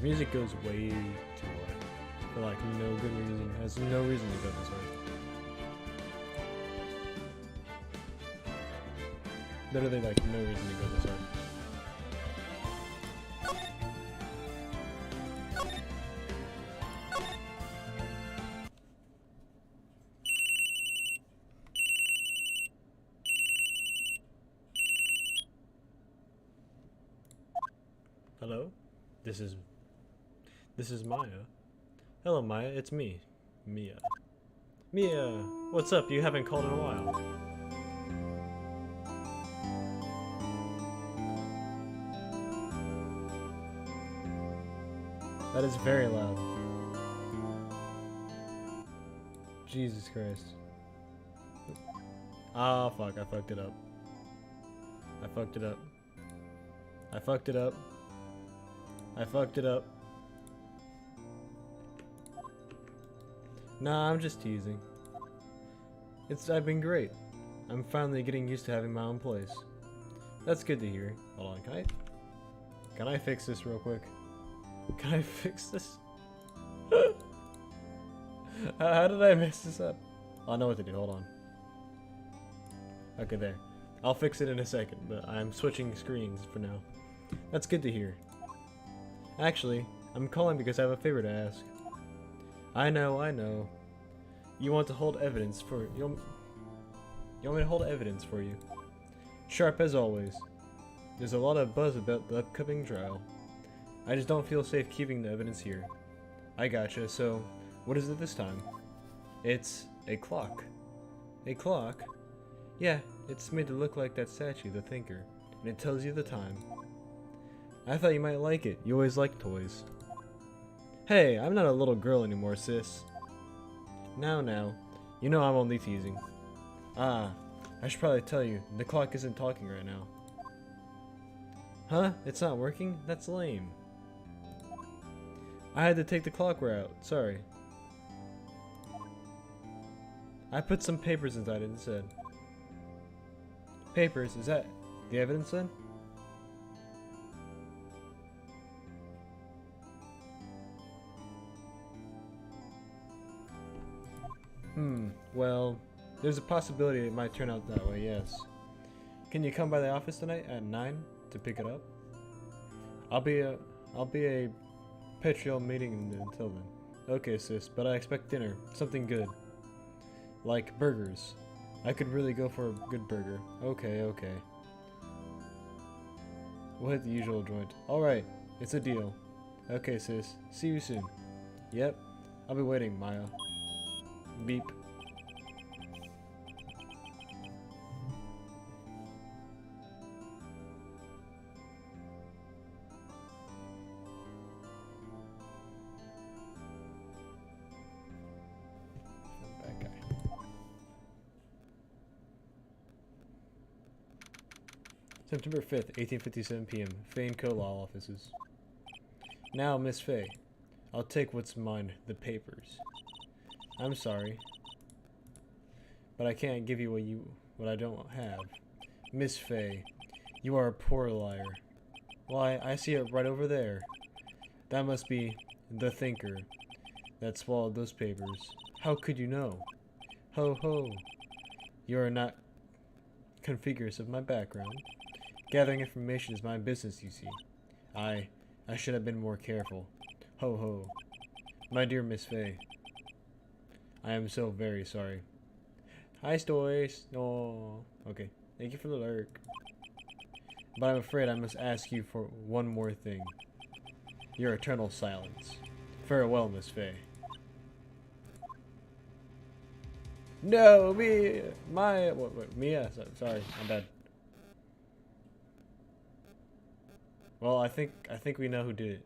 music goes way too hard. For like no good reason. Has no reason to go this hard. Literally like no reason to go this hard. Hello? This is Maya. Hello Maya, it's me. Mia. Mia! What's up? You haven't called in a while. That is very loud. Jesus Christ. Ah, fuck, I fucked it up. I fucked it up. I fucked it up. I fucked it up. Nah, I'm just teasing. I've been great. I'm finally getting used to having my own place. That's good to hear. Hold on, can I fix this real quick? Can I fix this? How did I mess this up? I know what to do, hold on. Okay, there. I'll fix it in a second, but I'm switching screens for now. That's good to hear. Actually, I'm calling because I have a favor to ask. I know. You want to hold evidence for you want me to hold evidence for you. Sharp as always. There's a lot of buzz about the upcoming trial. I just don't feel safe keeping the evidence here. I gotcha, so what is it this time? It's a clock. A clock? Yeah, it's made to look like that statue, the Thinker, and it tells you the time. I thought you might like it. You always liked toys. Hey, I'm not a little girl anymore, sis. Now. You know I'm only teasing. Ah, I should probably tell you, the clock isn't talking right now. Huh? It's not working? That's lame. I had to take the clock route. Sorry. I put some papers inside it instead. Papers? Is that the evidence then? Well, there's a possibility it might turn out that way, yes. Can you come by the office tonight at 9 to pick it up? I'll be a Patreon meeting until then. Okay, sis, but I expect dinner. Something good. Like burgers. I could really go for a good burger. Okay. We'll hit the usual joint. Alright, it's a deal. Okay, sis. See you soon. Yep. I'll be waiting, Maya. Beep. Bad guy. September 5th, 1857 p.m. Faye & Co. Law Offices. Now, Miss Faye, I'll take what's mine, the papers. I'm sorry, but I can't give you what I don't have. Miss Faye, you are a poor liar. Why, I see it right over there. That must be the Thinker that swallowed those papers. How could you know? Ho ho. You are not configurous of my background. Gathering information is my business, you see. I should have been more careful. Ho ho. My dear Miss Faye, I am so very sorry. Hi, Stories. No. Okay. Thank you for the lurk. But I'm afraid I must ask you for one more thing. Your eternal silence. Farewell, Miss Faye. No, me, my, what, Mia. Sorry, I'm bad. Well, I think we know who did it.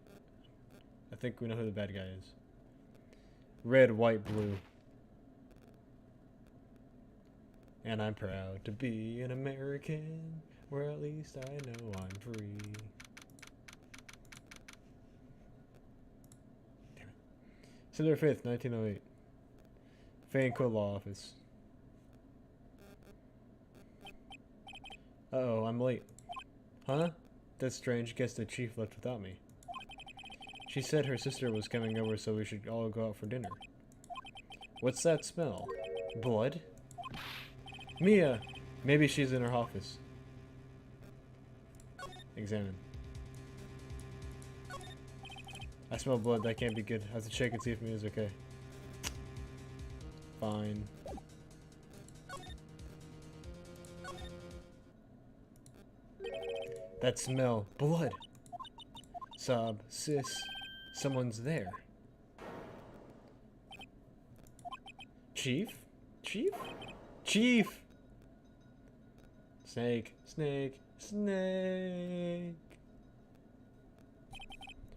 I think we know who the bad guy is. Red, white, blue. And I'm proud to be an American, where at least I know I'm free. Damn it. September 5th, 1908. Faye & Co. Law Office. Uh-oh, I'm late. Huh? That's strange. Guess the chief left without me. She said her sister was coming over, so we should all go out for dinner. What's that smell? Blood? Mia! Maybe she's in her office. Examine. I smell blood. That can't be good. I have to check and see if Mia's okay. Fine. That smell. Blood. Sob. Sis. Someone's there. Chief? Chief? Chief! Snake. Snake. Snake.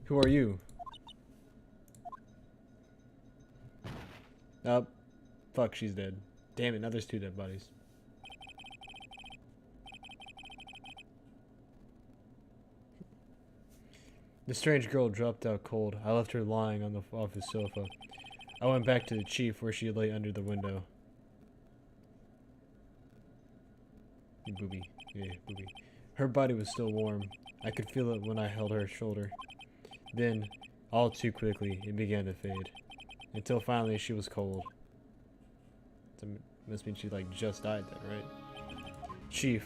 Who are you? Oh. Fuck, she's dead. Damn it, now there's 2 dead bodies. The strange girl dropped out cold. I left her lying on the office sofa. I went back to the chief where she lay under the window. You booby. Yeah, booby. Her body was still warm. I could feel it when I held her shoulder. Then, all too quickly, it began to fade. Until finally she was cold. So, must mean she like just died then, right? Chief.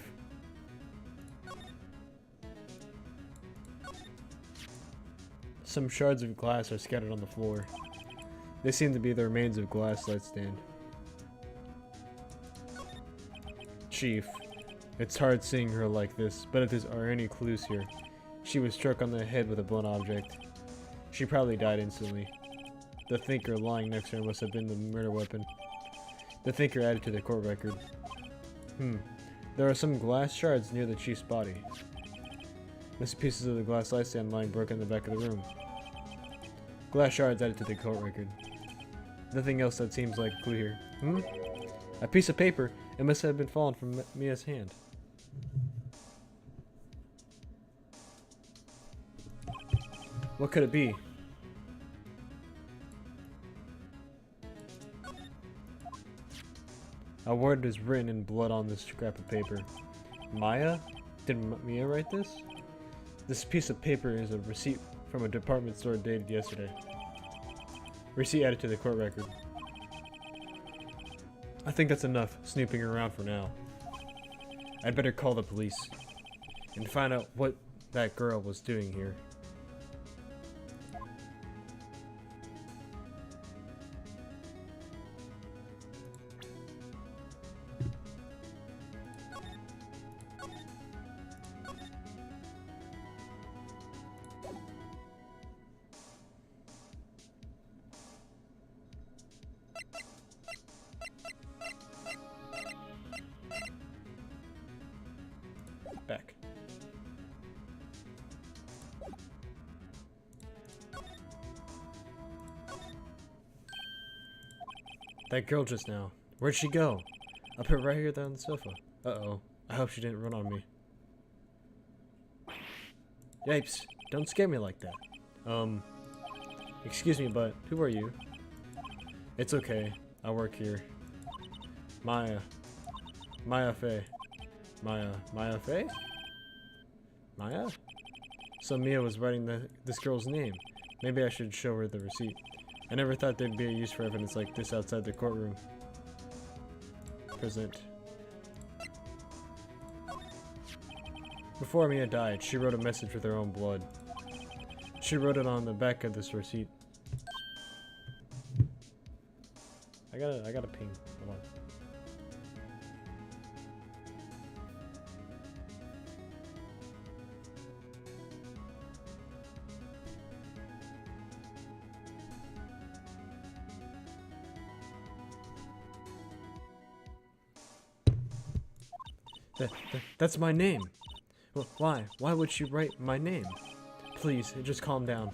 Some shards of glass are scattered on the floor. They seem to be the remains of glass light stand. Chief. It's hard seeing her like this, but if there are any clues here, she was struck on the head with a blunt object. She probably died instantly. The thinker lying next to her must have been the murder weapon. The thinker added to the court record. There are some glass shards near the chief's body. Missing pieces of the glass light stand lying broken in the back of the room. Glass shards added to the court record. Nothing else that seems like a clue here. A piece of paper. It must have been fallen from Mia's hand. What could it be? A word is written in blood on this scrap of paper. Maya? Did Mia write this? This piece of paper is a receipt from a department store dated yesterday. Receipt added to the court record. I think that's enough snooping around for now. I'd better call the police and find out what that girl was doing here. Back. That girl just now. Where'd she go? I put her right here on the sofa. Uh-oh. I hope she didn't run on me. Yipes. Don't scare me like that. Excuse me, but who are you? It's okay. I work here. Maya. Maya Fey. Maya Fey? Maya? So Mia was writing this girl's name. Maybe I should show her the receipt. I never thought there'd be a use for evidence like this outside the courtroom. Present. Before Mia died, she wrote a message with her own blood. She wrote it on the back of this receipt. I gotta ping. Hold on. That's my name. Well, why? Why would she write my name? Please, just calm down.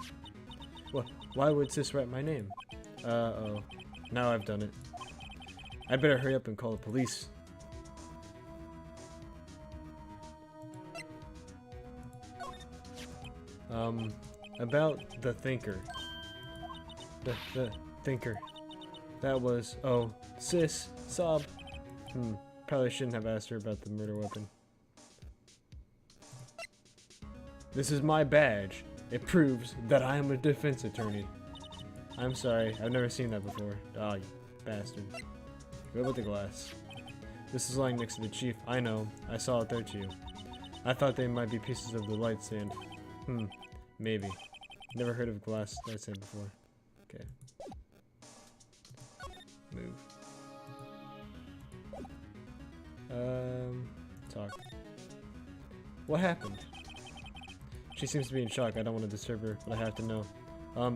Well, why would sis write my name? Uh-oh. Now I've done it. I'd better hurry up and call the police. About the thinker. The thinker. That was, oh, sis, sob. Probably shouldn't have asked her about the murder weapon. This is my badge. It proves that I am a defense attorney. I'm sorry, I've never seen that before. Ah, you bastard. Go with the glass. This is lying next to the chief. I know. I saw it there too. I thought they might be pieces of the light stand. Maybe. Never heard of glass light stand before. Okay. Move. Talk. What happened? She seems to be in shock. I don't want to disturb her, but I have to know.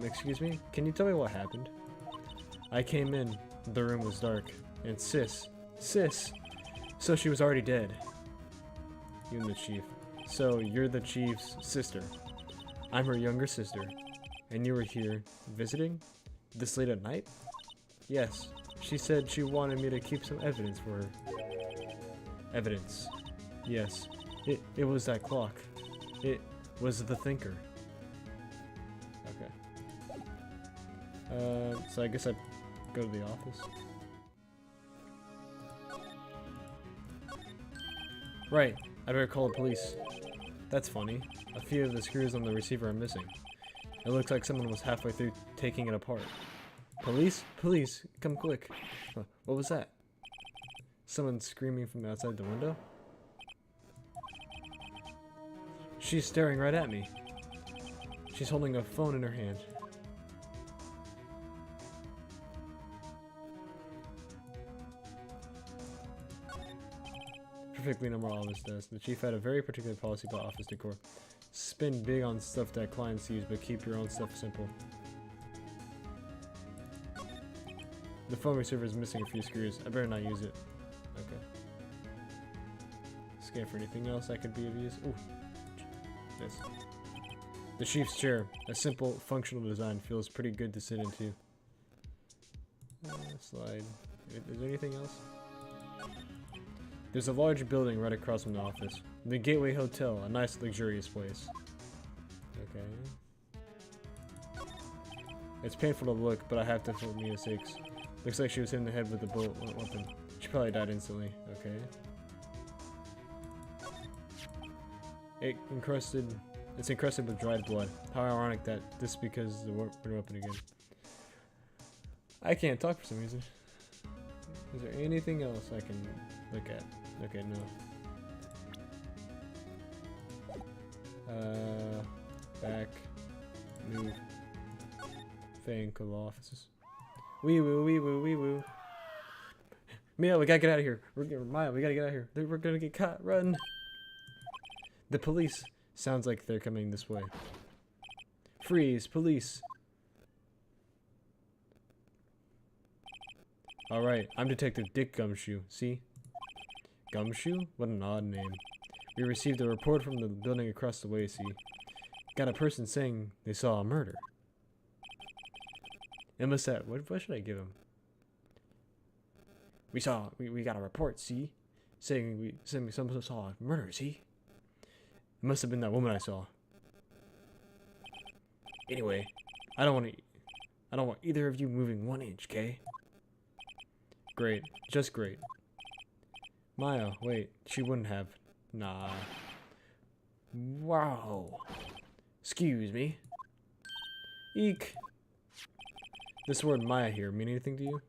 Excuse me? Can you tell me what happened? I came in. The room was dark. And sis. So she was already dead. You and the chief. So you're the chief's sister. I'm her younger sister. And you were here visiting? This late at night? Yes. She said she wanted me to keep some evidence for her. Evidence. Yes. It was that clock. It was the thinker. Okay. So I guess I go to the office. Right. I better call the police. That's funny. A few of the screws on the receiver are missing. It looks like someone was halfway through taking it apart. Police? Police! Come quick. What was that? Someone screaming from outside the window? She's staring right at me. She's holding a phone in her hand. Perfectly normal office desk. The chief had a very particular policy about office decor. Spend big on stuff that clients use, but keep your own stuff simple. The phone receiver is missing a few screws. I better not use it. Okay. Scan for anything else that could be of use. Ooh. Yes. The chief's chair. A simple, functional design feels pretty good to sit into. Slide. Is there anything else? There's a large building right across from the office. The Gateway Hotel, a nice luxurious place. Okay. It's painful to look, but I have to for Mia's sakes. Looks like she was hit in the head with a bullet weapon. She probably died instantly. Okay. It's encrusted with dried blood. How ironic that this is because the weapon again. I can't talk for some reason. Is there anything else I can look at? Okay, no. Back. Move. Fan cool offices. Wee woo. Mia, we gotta get out of here. Maya, we gotta get out of here. We're gonna get caught. Run. The police. Sounds like they're coming this way. Freeze, police. Alright, I'm Detective Dick Gumshoe. See? Gumshoe? What an odd name. We received a report from the building across the way, see? Got a person saying they saw a murder. It must have... What should I give him? We got a report, see? Saying someone saw a murder, see? It must have been that woman I saw. Anyway, I don't want either of you moving 1 inch, okay? Great. Just great. Maya, wait. She wouldn't have. Nah. Wow. Excuse me. Eek. This word Maya here mean anything to you?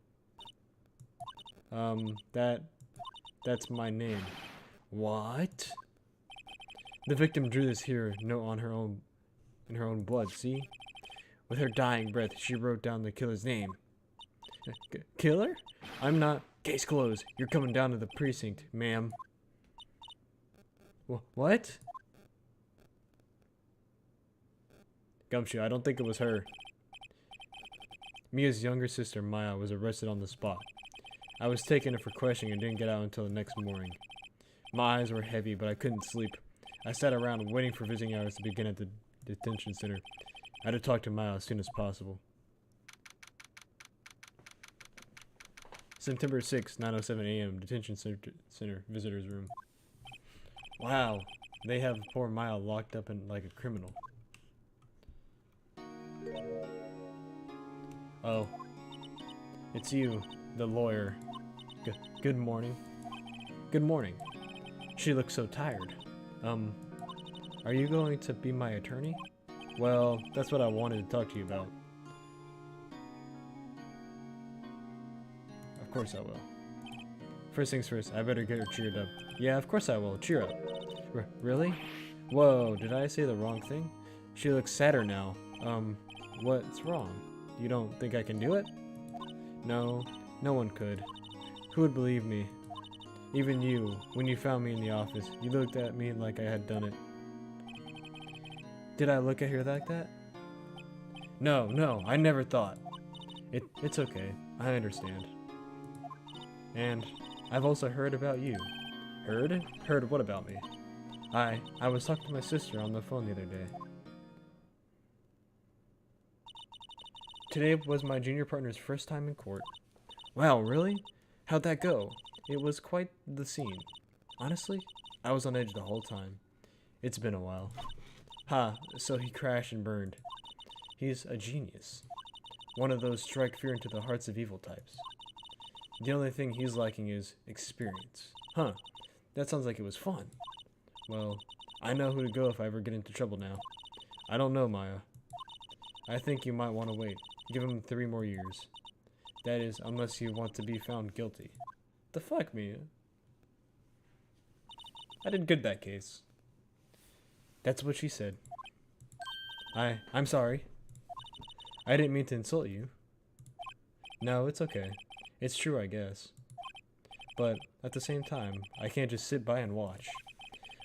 That's my name. What? The victim drew this here note on her own, in her own blood, see? With her dying breath, she wrote down the killer's name. Killer? I'm not. Case closed. You're coming down to the precinct, ma'am. What? Gumshoe, I don't think it was her. Mia's younger sister, Maya, was arrested on the spot. I was taking her for questioning and didn't get out until the next morning. My eyes were heavy, but I couldn't sleep. I sat around waiting for visiting hours to begin at the detention center. I had to talk to Maya as soon as possible. September 6, 9:07 a.m. Detention center visitors room. Wow, they have poor Maya locked up in like a criminal. Oh, it's you, the lawyer. Good morning. Good morning. She looks so tired. Are you going to be my attorney? Well, that's what I wanted to talk to you about. Of course I will. First things first, I better get her cheered up. Yeah, of course I will. Cheer up. Really? Whoa, did I say the wrong thing? She looks sadder now. What's wrong? You don't think I can do it? No, no one could. Who would believe me? Even you, when you found me in the office, you looked at me like I had done it. Did I look at her like that? No, I never thought. It's okay. I understand. And I've also heard about you. Heard? Heard what about me? I was talking to my sister on the phone the other day. Today was my junior partner's first time in court. Wow, really? How'd that go? It was quite the scene. Honestly, I was on edge the whole time. It's been a while. Ha, so he crashed and burned. He's a genius. One of those strike fear into the hearts of evil types. The only thing he's lacking is experience. Huh, that sounds like it was fun. Well, I know who to go if I ever get into trouble now. I don't know, Maya. I think you might want to wait. Give him 3 more years. That is, unless you want to be found guilty. The fuck, Mia? I did good that case. That's what she said. I'm sorry. I didn't mean to insult you. No, it's okay. It's true, I guess. But at the same time, I can't just sit by and watch.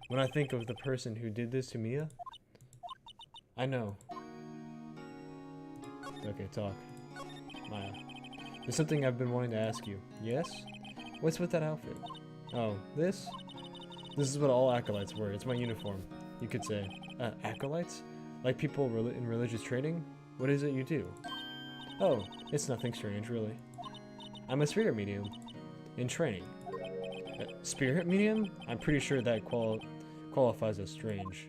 When I think of the person who did this to Mia, I know. Okay, talk. Maya. There's something I've been wanting to ask you. Yes? What's with that outfit? Oh, this? This is what all acolytes wear. It's my uniform. You could say. Acolytes? Like people in religious training? What is it you do? Oh, it's nothing strange, really. I'm a spirit medium. In training. Spirit medium? I'm pretty sure that qualifies as strange.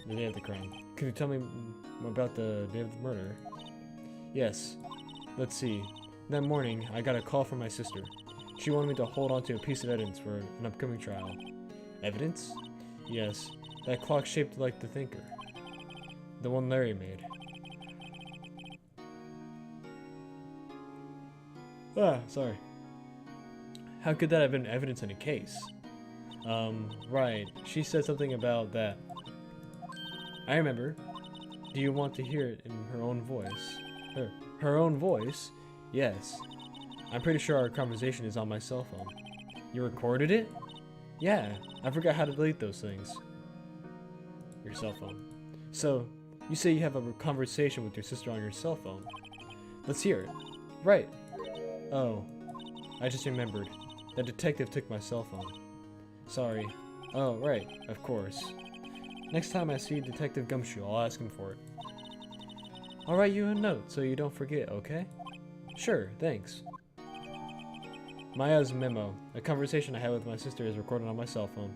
The day of the crime. Could you tell me about the day of the murder? Yes. Let's see. That morning, I got a call from my sister. She wanted me to hold on to a piece of evidence for an upcoming trial. Evidence? Yes. That clock shaped like the thinker. The one Larry made. Sorry. How could that have been evidence in a case? Right. She said something about that. I remember. Do you want to hear it in her own voice? Her own voice? Yes. I'm pretty sure our conversation is on my cell phone. You recorded it? Yeah. I forgot how to delete those things. Your cell phone. So, you say you have a conversation with your sister on your cell phone. Let's hear it. Right. Oh. I just remembered. That detective took my cell phone. Sorry. Oh, right. Of course. Next time I see Detective Gumshoe, I'll ask him for it. I'll write you a note so you don't forget, okay? Sure, thanks. Maya's memo. A conversation I had with my sister is recorded on my cell phone.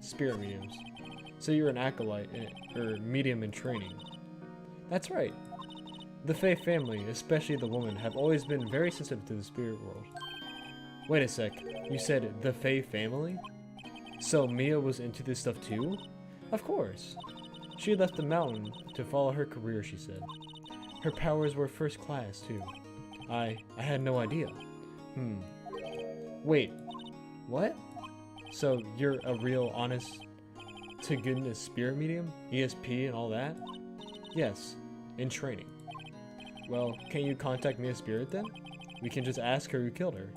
Spirit mediums. So you're an acolyte, or medium in training. That's right. The Fae family, especially the woman, have always been very sensitive to the spirit world. Wait a sec, you said the Fae family? So Mia was into this stuff too? Of course. She left the mountain to follow her career, she said. Her powers were first class too. I had no idea. Wait, what? So you're a real honest to goodness spirit medium? ESP and all that? Yes, in training. Well, can you contact Mia's spirit then? We can just ask her who killed her.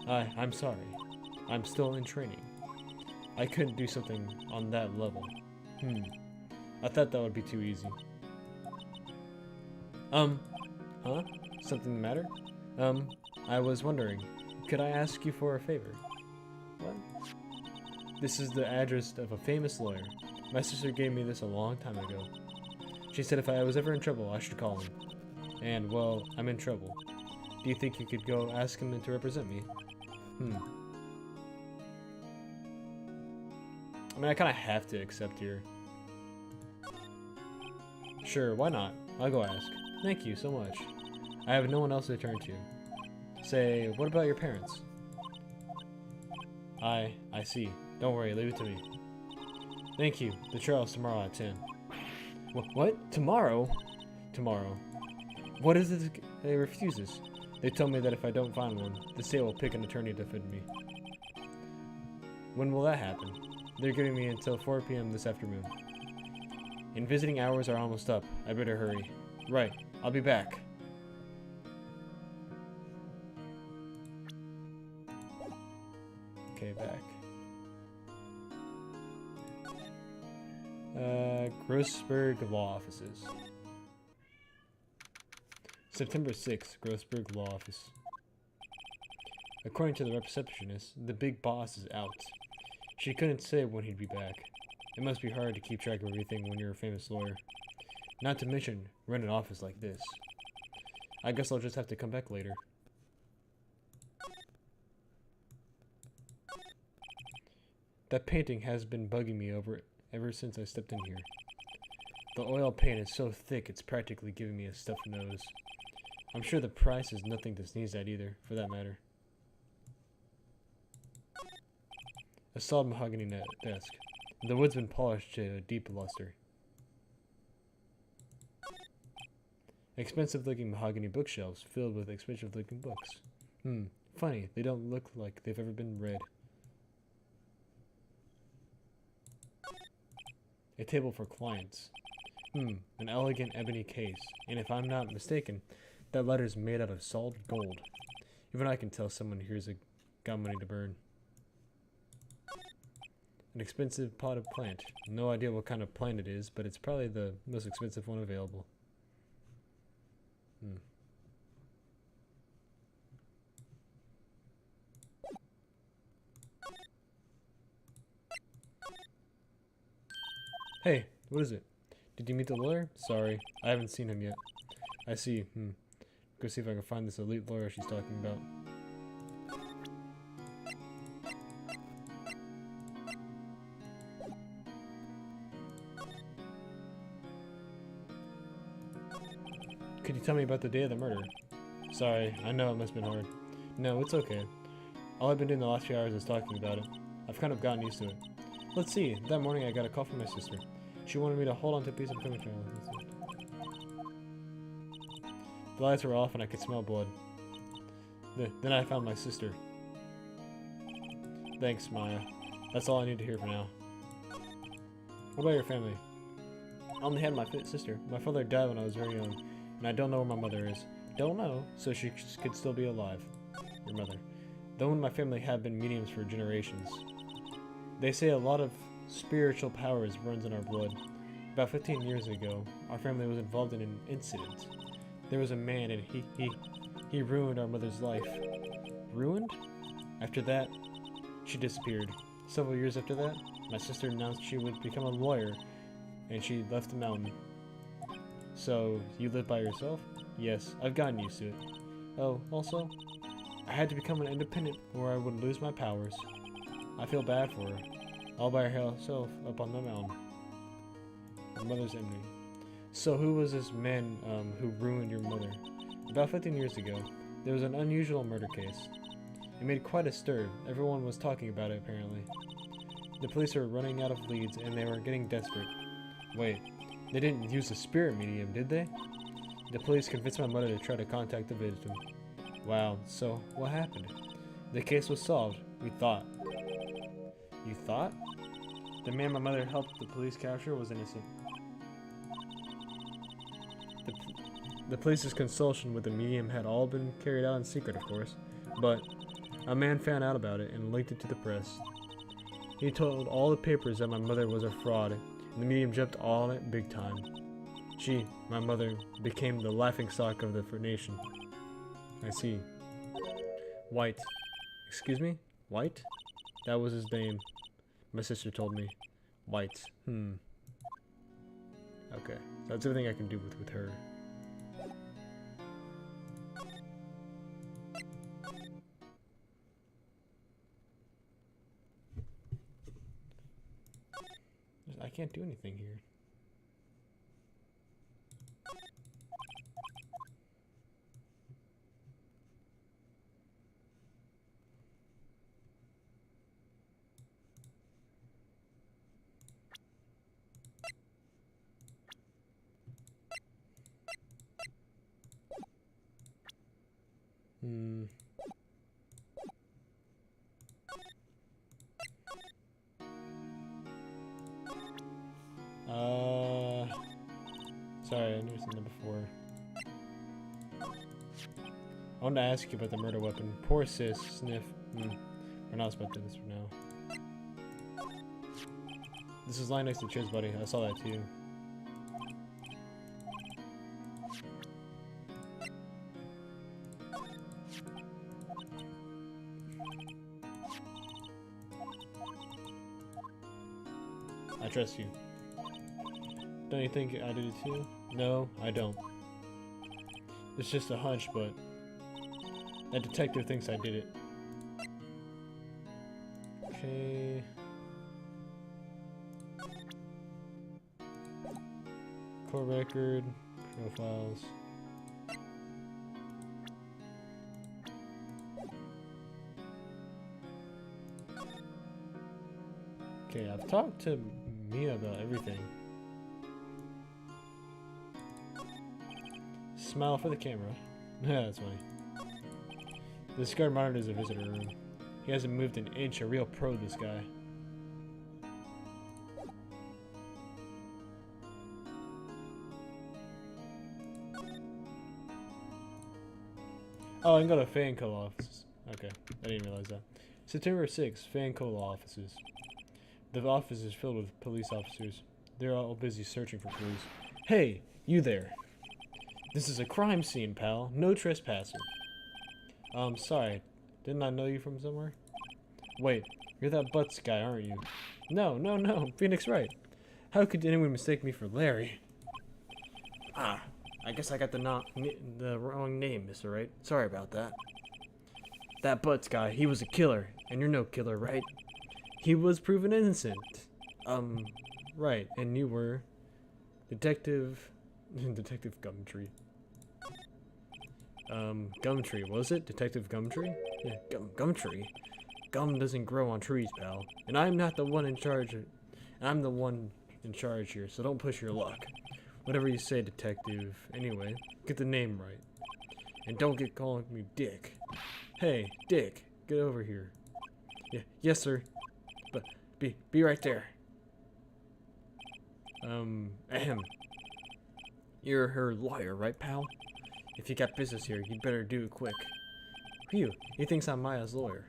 I'm sorry. I'm still in training. I couldn't do something on that level. I thought that would be too easy. Huh? Something the matter? I was wondering, could I ask you for a favor? What? This is the address of a famous lawyer. My sister gave me this a long time ago. She said if I was ever in trouble, I should call him. And, well, I'm in trouble. Do you think you could go ask him to represent me? I mean, I kind of have to accept here. Sure, why not? I'll go ask. Thank you so much. I have no one else to turn to. Say, what about your parents? I see. Don't worry, leave it to me. Thank you. The trial's tomorrow at 10. What? Tomorrow? Tomorrow. What is it they refuses? They told me that if I don't find one, the state will pick an attorney to defend me. When will that happen? They're giving me until 4 p.m. this afternoon. And visiting hours are almost up. I better hurry. Right. I'll be back. Okay, back. Grossberg Law Offices. September 6th, Grossberg Law Office. According to the receptionist, the big boss is out. She couldn't say when he'd be back. It must be hard to keep track of everything when you're a famous lawyer. Not to mention, run an office like this. I guess I'll just have to come back later. That painting has been bugging me ever since I stepped in here. The oil paint is so thick it's practically giving me a stuffed nose. I'm sure the price is nothing to sneeze at either, for that matter. A solid mahogany desk. The wood's been polished to a deep luster. Expensive-looking mahogany bookshelves filled with expensive-looking books. Funny, they don't look like they've ever been read. A table for clients. An elegant ebony case, and if I'm not mistaken, that letter's made out of solid gold. Even I can tell someone here's got money to burn. An expensive potted plant. No idea what kind of plant it is, but it's probably the most expensive one available. Hey, what is it? Did you meet the lawyer? Sorry, I haven't seen him yet. I see. Go see if I can find this elite lawyer she's talking about. Could you tell me about the day of the murder? Sorry, I know it must have been hard. No, it's okay. All I've been doing the last few hours is talking about it. I've kind of gotten used to it. Let's see, that morning I got a call from my sister. She wanted me to hold on to a piece of comic trailer. The lights were off and I could smell blood. Then I found my sister. Thanks, Maya. That's all I need to hear for now. What about your family? I only had my sister. My father died when I was very young, and I don't know where my mother is. Don't know, so she could still be alive. Your mother. Though my family have been mediums for generations. They say a lot of spiritual powers runs in our blood. About 15 years ago, our family was involved in an incident. There was a man and he ruined our mother's life. Ruined? After that, she disappeared. Several years after that, my sister announced she would become a lawyer, and she left the mountain. So, you live by yourself? Yes, I've gotten used to it. Oh, also, I had to become an independent or I would lose my powers. I feel bad for her. All by herself up on the mountain. Her mother's enemy. So who was this man who ruined your mother? About 15 years ago, there was an unusual murder case. It made quite a stir. Everyone was talking about it, apparently. The police were running out of leads, and they were getting desperate. Wait, they didn't use the spirit medium, did they? The police convinced my mother to try to contact the victim. Wow, so what happened? The case was solved, we thought. You thought? The man my mother helped the police capture was innocent. The police's consultation with the medium had all been carried out in secret, of course, but a man found out about it and leaked it to the press. He told all the papers that my mother was a fraud, and the medium jumped all on it big time. She, my mother, became the laughingstock of the nation. I see. White. Excuse me? White? That was his name. My sister told me. White. Okay. That's everything I can do with her. I can't do anything here. Sorry, I never seen that before. I wanted to ask you about the murder weapon. Poor sis, sniff. We're not supposed to do this for now. This is lying next to Chiz, buddy. I saw that too. I trust you. Don't you think I did it too? No, I don't. It's just a hunch, but that detective thinks I did it. Okay. Court record, profiles. Okay, I've talked to Mia about everything. Smile for the camera. Yeah, that's funny. This guard monitors a visitor room. He hasn't moved an inch. A real pro, this guy. Oh, I can go to Fan Co offices. Okay, I didn't realize that. September 6th, Fan Co offices. The office is filled with police officers. They're all busy searching for clues. Hey, you there. This is a crime scene, pal. No trespassing. Sorry. Didn't I know you from somewhere? Wait, you're that Butts guy, aren't you? No, Phoenix Wright. How could anyone mistake me for Larry? Ah, I guess I got the wrong name, Mr. Wright. Sorry about that. That Butts guy, he was a killer. And you're no killer, right? He was proven innocent. Right. And you were... Detective Gumtree. Gumtree, was it? Detective Gumtree? Yeah, Gumtree. Gum doesn't grow on trees, pal. And I'm not the one in charge. I'm the one in charge here, so don't push your luck. Whatever you say, detective. Anyway, get the name right. And don't get calling me Dick. Hey, Dick, get over here. Yeah, yes, sir. But be right there. Ahem. You're her lawyer, right, pal? If you got business here, you'd better do it quick. Phew, he thinks I'm Maya's lawyer.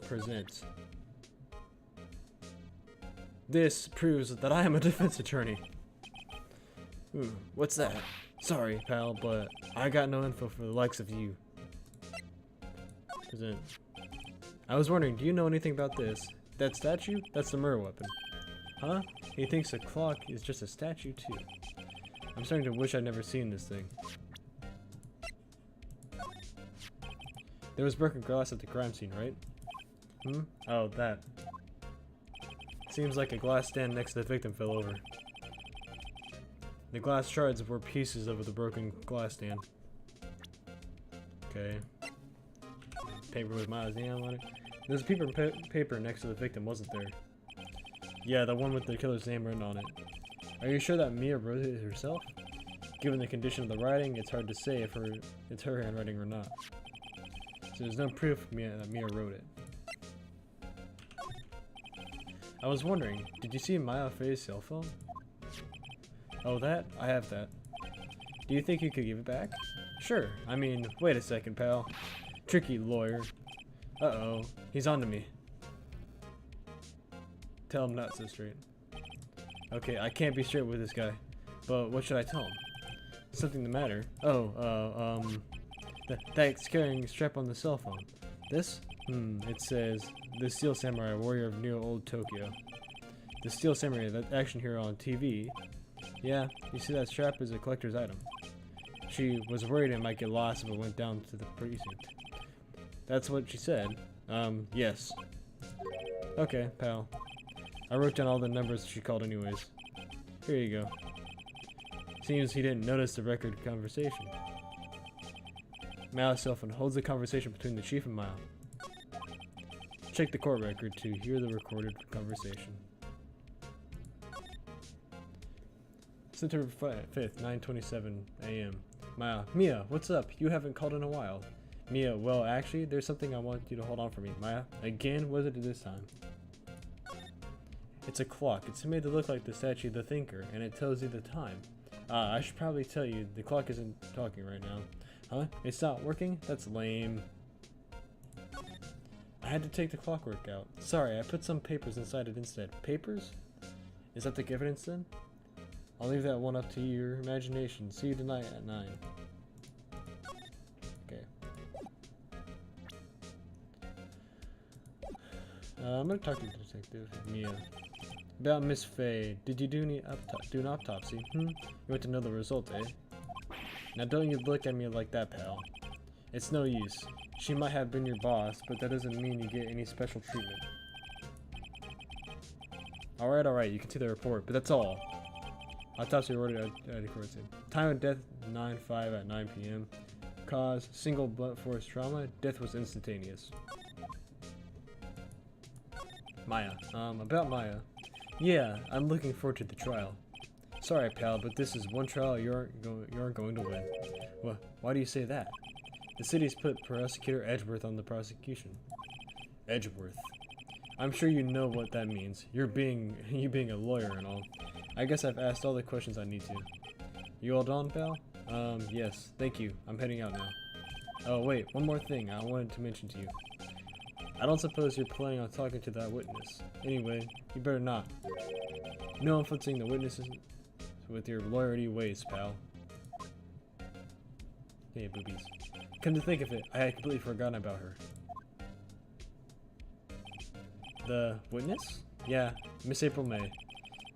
Present. This proves that I am a defense attorney. What's that? Sorry, pal, but I got no info for the likes of you. Present. I was wondering, do you know anything about this? That statue? That's the murder weapon. Huh? He thinks a clock is just a statue, too. I'm starting to wish I'd never seen this thing. There was broken glass at the crime scene, right? Oh, that. Seems like a glass stand next to the victim fell over. The glass shards were pieces of the broken glass stand. Okay. Paper with Maya's name on it. There's a paper next to the victim, wasn't there? Yeah, the one with the killer's name written on it. Are you sure that Mia wrote it herself? Given the condition of the writing, it's hard to say if it's her handwriting or not. So there's no proof that Mia wrote it. I was wondering, did you see Maya Faye's cell phone? Oh, that? I have that. Do you think you could give it back? Sure. I mean, wait a second, pal. Tricky lawyer. Uh-oh. He's on to me. Tell him not so straight. Okay, I can't be straight with this guy. But what should I tell him? Something the matter. Oh, that carrying strap on the cell phone. This? It says, the Steel Samurai, warrior of New Old Tokyo. The Steel Samurai, that action hero on TV. Yeah, you see that strap is a collector's item. She was worried it might get lost if it went down to the precinct. That's what she said. Yes. Okay, pal. I wrote down all the numbers she called anyways. Here you go. Seems he didn't notice the record conversation. Maya's cell phone holds the conversation between the chief and Maya. Check the court record to hear the recorded conversation. September 5th, 9:27 a.m. Maya. Mia, what's up? You haven't called in a while. Mia, well, actually, there's something I want you to hold on for me. Maya, again, what is it this time? It's a clock. It's made to look like the statue of the thinker, and it tells you the time. I should probably tell you, the clock isn't talking right now. Huh? It's not working? That's lame. I had to take the clockwork out. Sorry, I put some papers inside it instead. Papers? Is that the evidence then? I'll leave that one up to your imagination. See you tonight at 9. Okay. I'm gonna talk to the detective, Mia. About Miss Faye. Did you do an autopsy? You want to know the result, eh? Now don't you look at me like that, pal. It's no use. She might have been your boss, but that doesn't mean you get any special treatment. Alright, you can see the report, but that's all. Autopsy ordered recorded. Time of death 9/5 at 9 p.m. Cause single blunt force trauma. Death was instantaneous. Maya. About Maya. Yeah, I'm looking forward to the trial. Sorry, pal, but this is one trial you aren't going to win. Well, why do you say that? The city's put Prosecutor Edgeworth on the prosecution. Edgeworth. I'm sure you know what that means. You being a lawyer and all. I guess I've asked all the questions I need to. You all done, pal? Yes. Thank you. I'm heading out now. Oh, wait. One more thing I wanted to mention to you. I don't suppose you're planning on talking to that witness. Anyway, you better not. No influencing the witnesses with your lawyerly ways, pal. Hey, boobies. Come to think of it, I had completely forgotten about her. The witness? Yeah, Miss April May.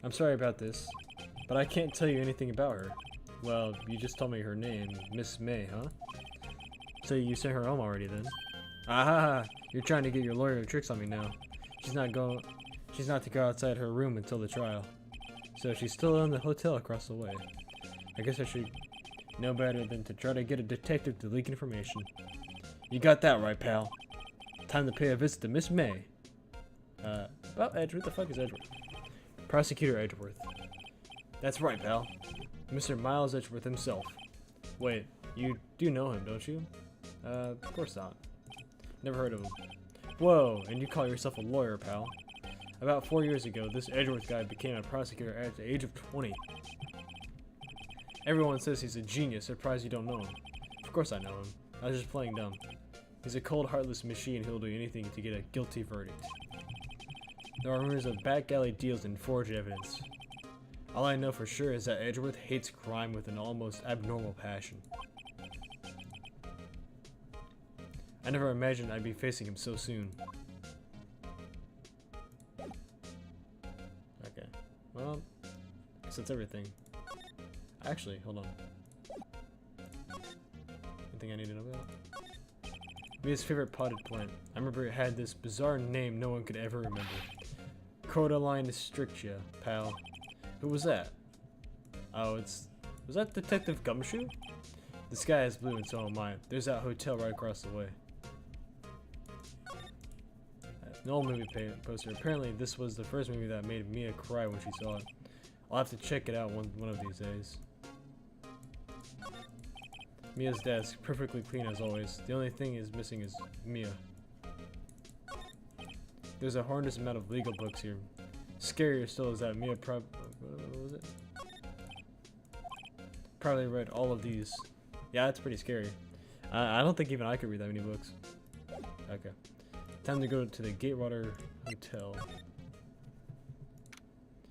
I'm sorry about this, but I can't tell you anything about her. Well, you just told me her name, Miss May, huh? So you sent her home already then? Aha! You're trying to get your lawyer tricks on me now. She's not to go outside her room until the trial. So she's still in the hotel across the way. I guess I should know better than to try to get a detective to leak information. You got that right, pal. Time to pay a visit to Miss May. About Edgeworth. The fuck is Edgeworth? Prosecutor Edgeworth. That's right, pal. Mr. Miles Edgeworth himself. Wait, you do know him, don't you? Of course not. Never heard of him. Whoa, and you call yourself a lawyer, pal. About 4 years ago, this Edgeworth guy became a prosecutor at the age of 20. Everyone says he's a genius. Surprised you don't know him. Of course I know him. I was just playing dumb. He's a cold, heartless machine who'll do anything to get a guilty verdict. There are rumors of back alley deals and forged evidence. All I know for sure is that Edgeworth hates crime with an almost abnormal passion. I never imagined I'd be facing him so soon. Okay. Well, I guess that's everything. Actually, hold on. Anything I need to know about? Mia's favorite potted plant. I remember it had this bizarre name no one could ever remember. Crotaline strictia, pal. Who was that? Oh, was that Detective Gumshoe? The sky is blue and so am I. There's that hotel right across the way. An old movie poster. Apparently this was the first movie that made Mia cry when she saw it. I'll have to check it out one of these days. Mia's desk, perfectly clean as always. The only thing is missing is Mia. There's a horrendous amount of legal books here. Scarier still is that Mia what was it? Probably read all of these. Yeah, that's pretty scary. I don't think even I could read that many books. Okay. Time to go to the Gatewater Hotel.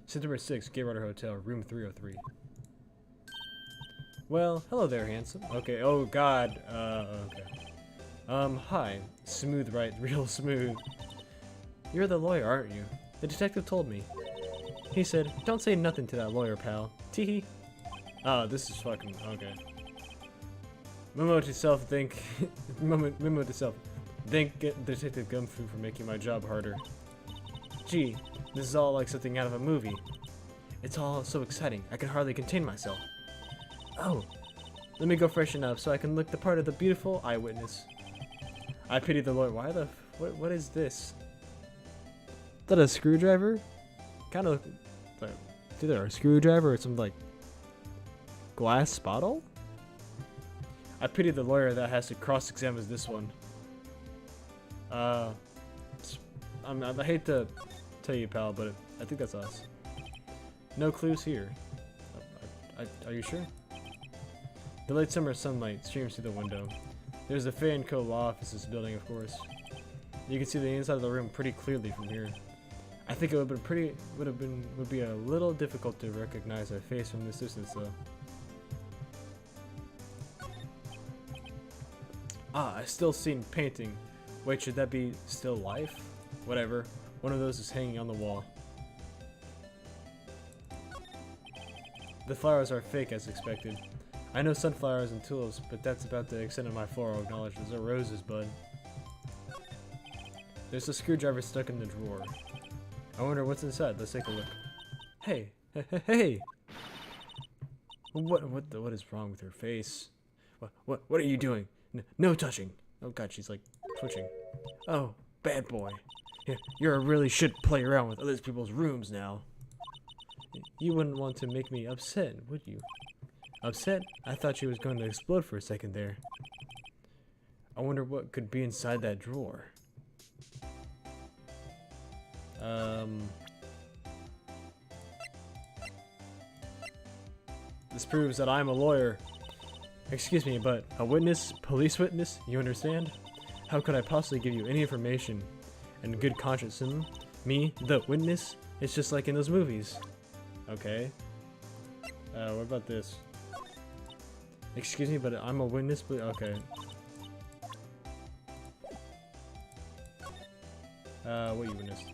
September 6th, Gatewater Hotel, room 303. Well, hello there, handsome. Okay, oh god, okay. Hi. Smooth, right? Real smooth. You're the lawyer, aren't you? The detective told me. He said, don't say nothing to that lawyer, pal. Teehee. Oh, this is fucking, okay. Memo to self, memo to self. Thank Detective Gumfu for making my job harder. Gee, this is all like something out of a movie. It's all so exciting, I can hardly contain myself. Oh, let me go freshen up so I can look the part of the beautiful eyewitness. I pity the lawyer. Why the what is this? Is that a screwdriver? Kind of like either a screwdriver or some like glass bottle? I pity the lawyer that has to cross-examine this one. I hate to tell you, pal, but I think that's us. No clues here. Are you sure? The late summer sunlight streams through the window. There's the Fay & Co. law offices building, of course. You can see the inside of the room pretty clearly from here. I think it would be a little difficult to recognize a face from this distance, though. Ah, I still seen painting. Wait, should that be still life? Whatever. One of those is hanging on the wall. The flowers are fake as expected. I know sunflowers and tulips, but that's about the extent of my floral knowledge. Those are roses, bud. There's a screwdriver stuck in the drawer. I wonder what's inside. Let's take a look. Hey, hey! What is wrong with her face? What are you doing? No touching. Oh god, she's like twitching. Oh, bad boy. You're a really shit play around with other people's rooms now. You wouldn't want to make me upset, would you? Upset? I thought she was going to explode for a second there. I wonder what could be inside that drawer. This proves that I'm a lawyer. Excuse me, but a witness? Police witness? You understand? How could I possibly give you any information in good conscience? Me, the witness? It's just like in those movies. Okay. What about this? Excuse me, but I'm a witness, but okay. What you witnessed?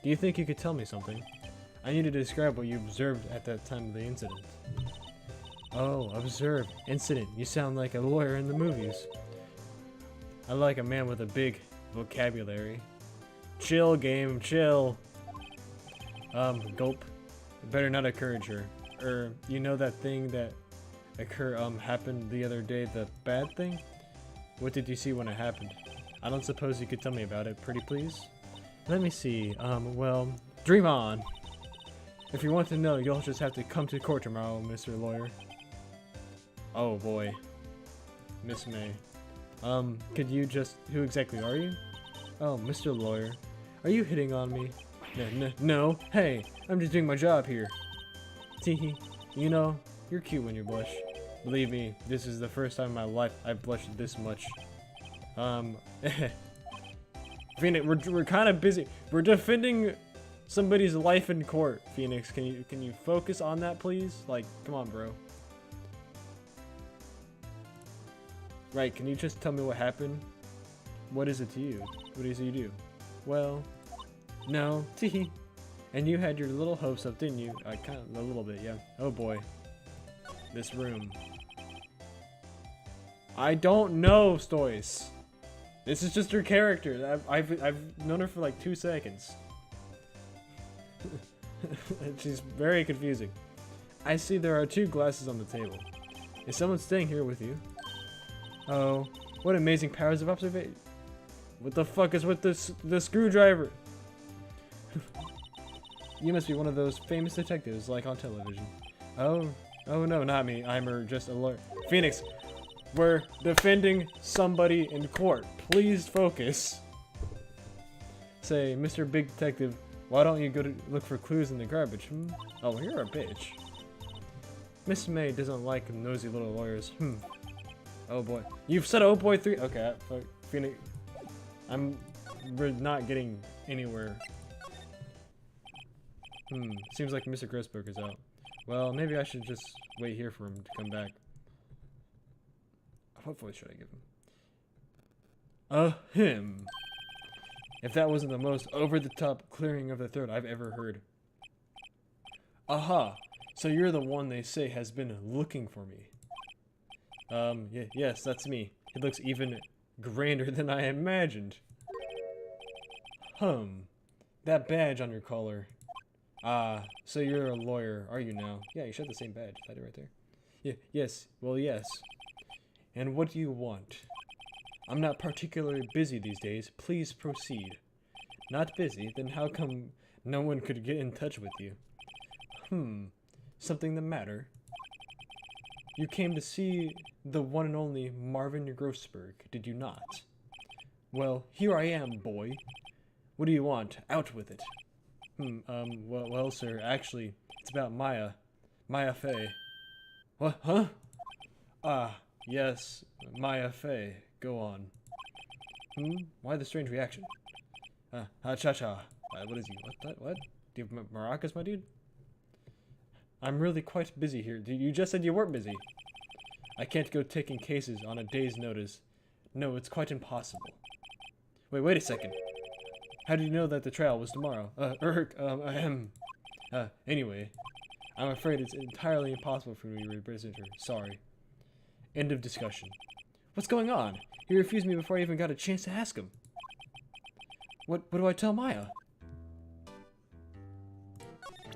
Do you think you could tell me something? I need to describe what you observed at that time of the incident. Oh, observe. Incident. You sound like a lawyer in the movies. I like a man with a big vocabulary. Chill, game, chill. Gulp. Better not encourage her. You know that thing that happened the other day, the bad thing? What did you see when it happened? I don't suppose you could tell me about it, pretty please? Let me see. Well, dream on. If you want to know, you'll just have to come to court tomorrow, Mr. Lawyer. Oh boy. Miss May. Could you just... Who exactly are you? Oh, Mr. Lawyer. Are you hitting on me? No. Hey, I'm just doing my job here. Teehee. You know, you're cute when you blush. Believe me, this is the first time in my life I've blushed this much. Phoenix, we're kind of busy. We're defending somebody's life in court. Phoenix, can you focus on that, please? Like, come on, bro. Right, can you just tell me what happened? What is it to you? What is it you do? Well, no, teehee. And you had your little hopes up, didn't you? Kind of, a little bit, yeah. Oh boy. This room. I don't know, Stoice. This is just her character. I've known her for like 2 seconds. She's very confusing. I see there are 2 glasses on the table. Is someone staying here with you? Oh, what amazing powers of observation. What the fuck is with the screwdriver? You must be one of those famous detectives like on television. Oh no, not me. I'm just a lawyer. Phoenix, we're defending somebody in court. Please focus. Say, Mr. Big Detective, why don't you go to look for clues in the garbage? Oh, you're a bitch. Miss May doesn't like nosy little lawyers. Oh boy. You've said oh boy 3. Okay, Phoenix. We're not getting anywhere. Seems like Mr. Grossberg is out. Well, maybe I should just wait here for him to come back. What voice should I give him? Him. If that wasn't the most over-the-top clearing of the throat I've ever heard. Aha! So you're the one they say has been looking for me. Yes, that's me. It looks even grander than I imagined. That badge on your collar. Ah, so you're a lawyer, are you now? Yeah, you should have the same badge. That right there. Yes, well, yes. And what do you want? I'm not particularly busy these days. Please proceed. Not busy? Then how come no one could get in touch with you? Something the matter? You came to see the one and only Marvin Grossberg, did you not? Well, here I am, boy. What do you want? Out with it. Well, sir, actually, it's about Maya. Maya Fey. What? Huh? Ah, yes, Maya Fey. Go on. Why the strange reaction? Cha-cha. What is he? What? Do you have maracas, my dude? I'm really quite busy here. You just said you weren't busy. I can't go taking cases on a day's notice. No, it's quite impossible. Wait a second. How did you know that the trial was tomorrow? Anyway, I'm afraid it's entirely impossible for me to represent her. Sorry. End of discussion. What's going on? He refused me before I even got a chance to ask him. What do I tell Maya?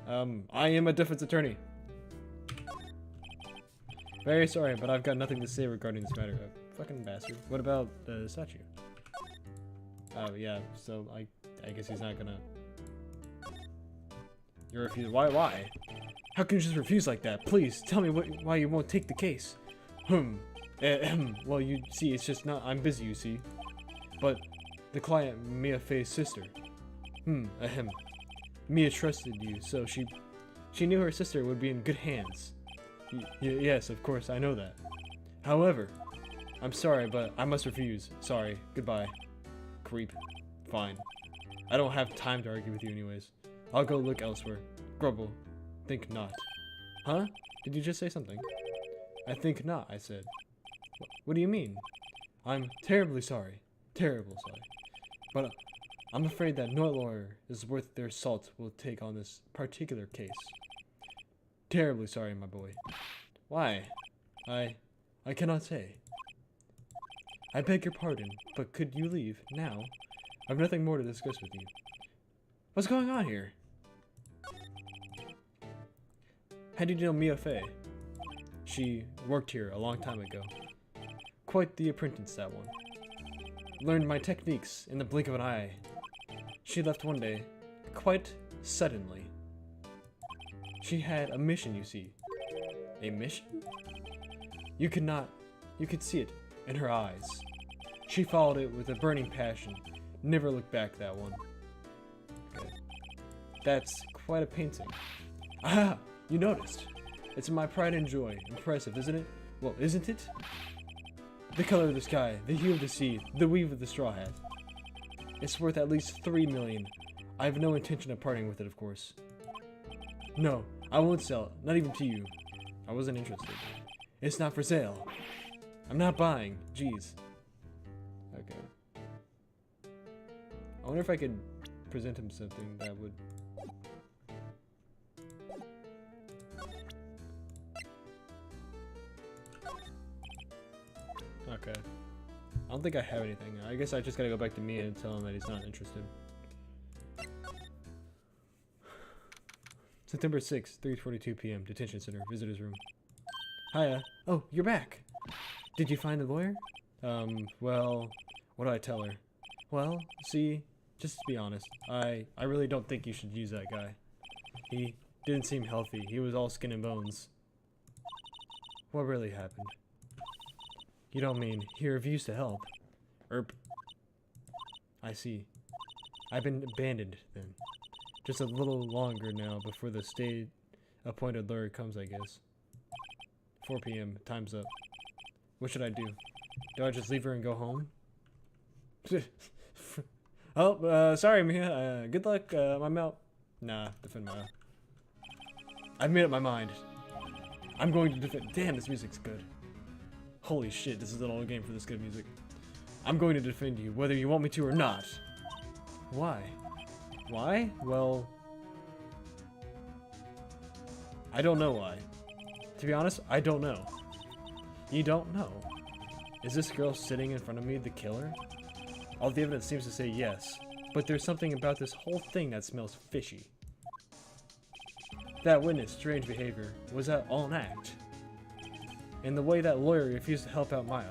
I am a defense attorney. Very sorry, but I've got nothing to say regarding this matter. Fucking bastard. What about the statue? Oh, yeah, so I guess he's not gonna... You refuse? Why? How can you just refuse like that? Please, tell me why you won't take the case. Well, you see, it's just not... I'm busy, you see. But the client, Mia Fey's sister. Mia trusted you, so she knew her sister would be in good hands. Yes, of course, I know that. However, I'm sorry, but I must refuse. Sorry, goodbye. Creep. Fine. I don't have time to argue with you anyways. I'll go look elsewhere. Grumble. Think not. Huh? Did you just say something? I think not, I said. What do you mean? I'm terribly sorry. Terribly sorry. But I'm afraid that no lawyer is worth their salt will take on this particular case. Terribly sorry, my boy. Why? I cannot say. I beg your pardon, but could you leave now? I have nothing more to discuss with you. What's going on here? How did you know Mia Fey? She worked here a long time ago. Quite the apprentice, that one. Learned my techniques in the blink of an eye. She left one day, quite suddenly. She had a mission, you see. A mission? You could see it in her eyes. She followed it with a burning passion. Never looked back, that one. Okay. That's quite a painting. Ah, you noticed. It's my pride and joy. Impressive, isn't it? Well, isn't it? The color of the sky, the hue of the sea, the weave of the straw hat. It's worth at least 3 million. I have no intention of parting with it, of course. No, I won't sell it. Not even to you. I wasn't interested. It's not for sale. I'm not buying. Jeez. Okay. I wonder if I could present him something that would... Okay. I don't think I have anything. I guess I just gotta go back to Mia and tell him that he's not interested. September 6th, 3:42 p.m. Detention Center. Visitor's room. Hiya. Oh, you're back. Did you find the lawyer? Well, what do I tell her? Well, see, just to be honest, I really don't think you should use that guy. He didn't seem healthy. He was all skin and bones. What really happened? You don't mean he refused to help? Erp. I see. I've been abandoned, then. Just a little longer now before the state-appointed lawyer comes, I guess. 4 p.m. Time's up. What should I do? Do I just leave her and go home? Oh, sorry, Mia. Good luck. I'm out. Nah, defend Maya. I've made up my mind. I'm going to defend. Damn, this music's good. Holy shit, this is an old game for this good music. I'm going to defend you, whether you want me to or not. Why? Why? Well... I don't know why. To be honest, I don't know. You don't know? Is this girl sitting in front of me the killer? All the evidence seems to say yes, but there's something about this whole thing that smells fishy. That witness' strange behavior, was that all an act? And the way that lawyer refused to help out Maya.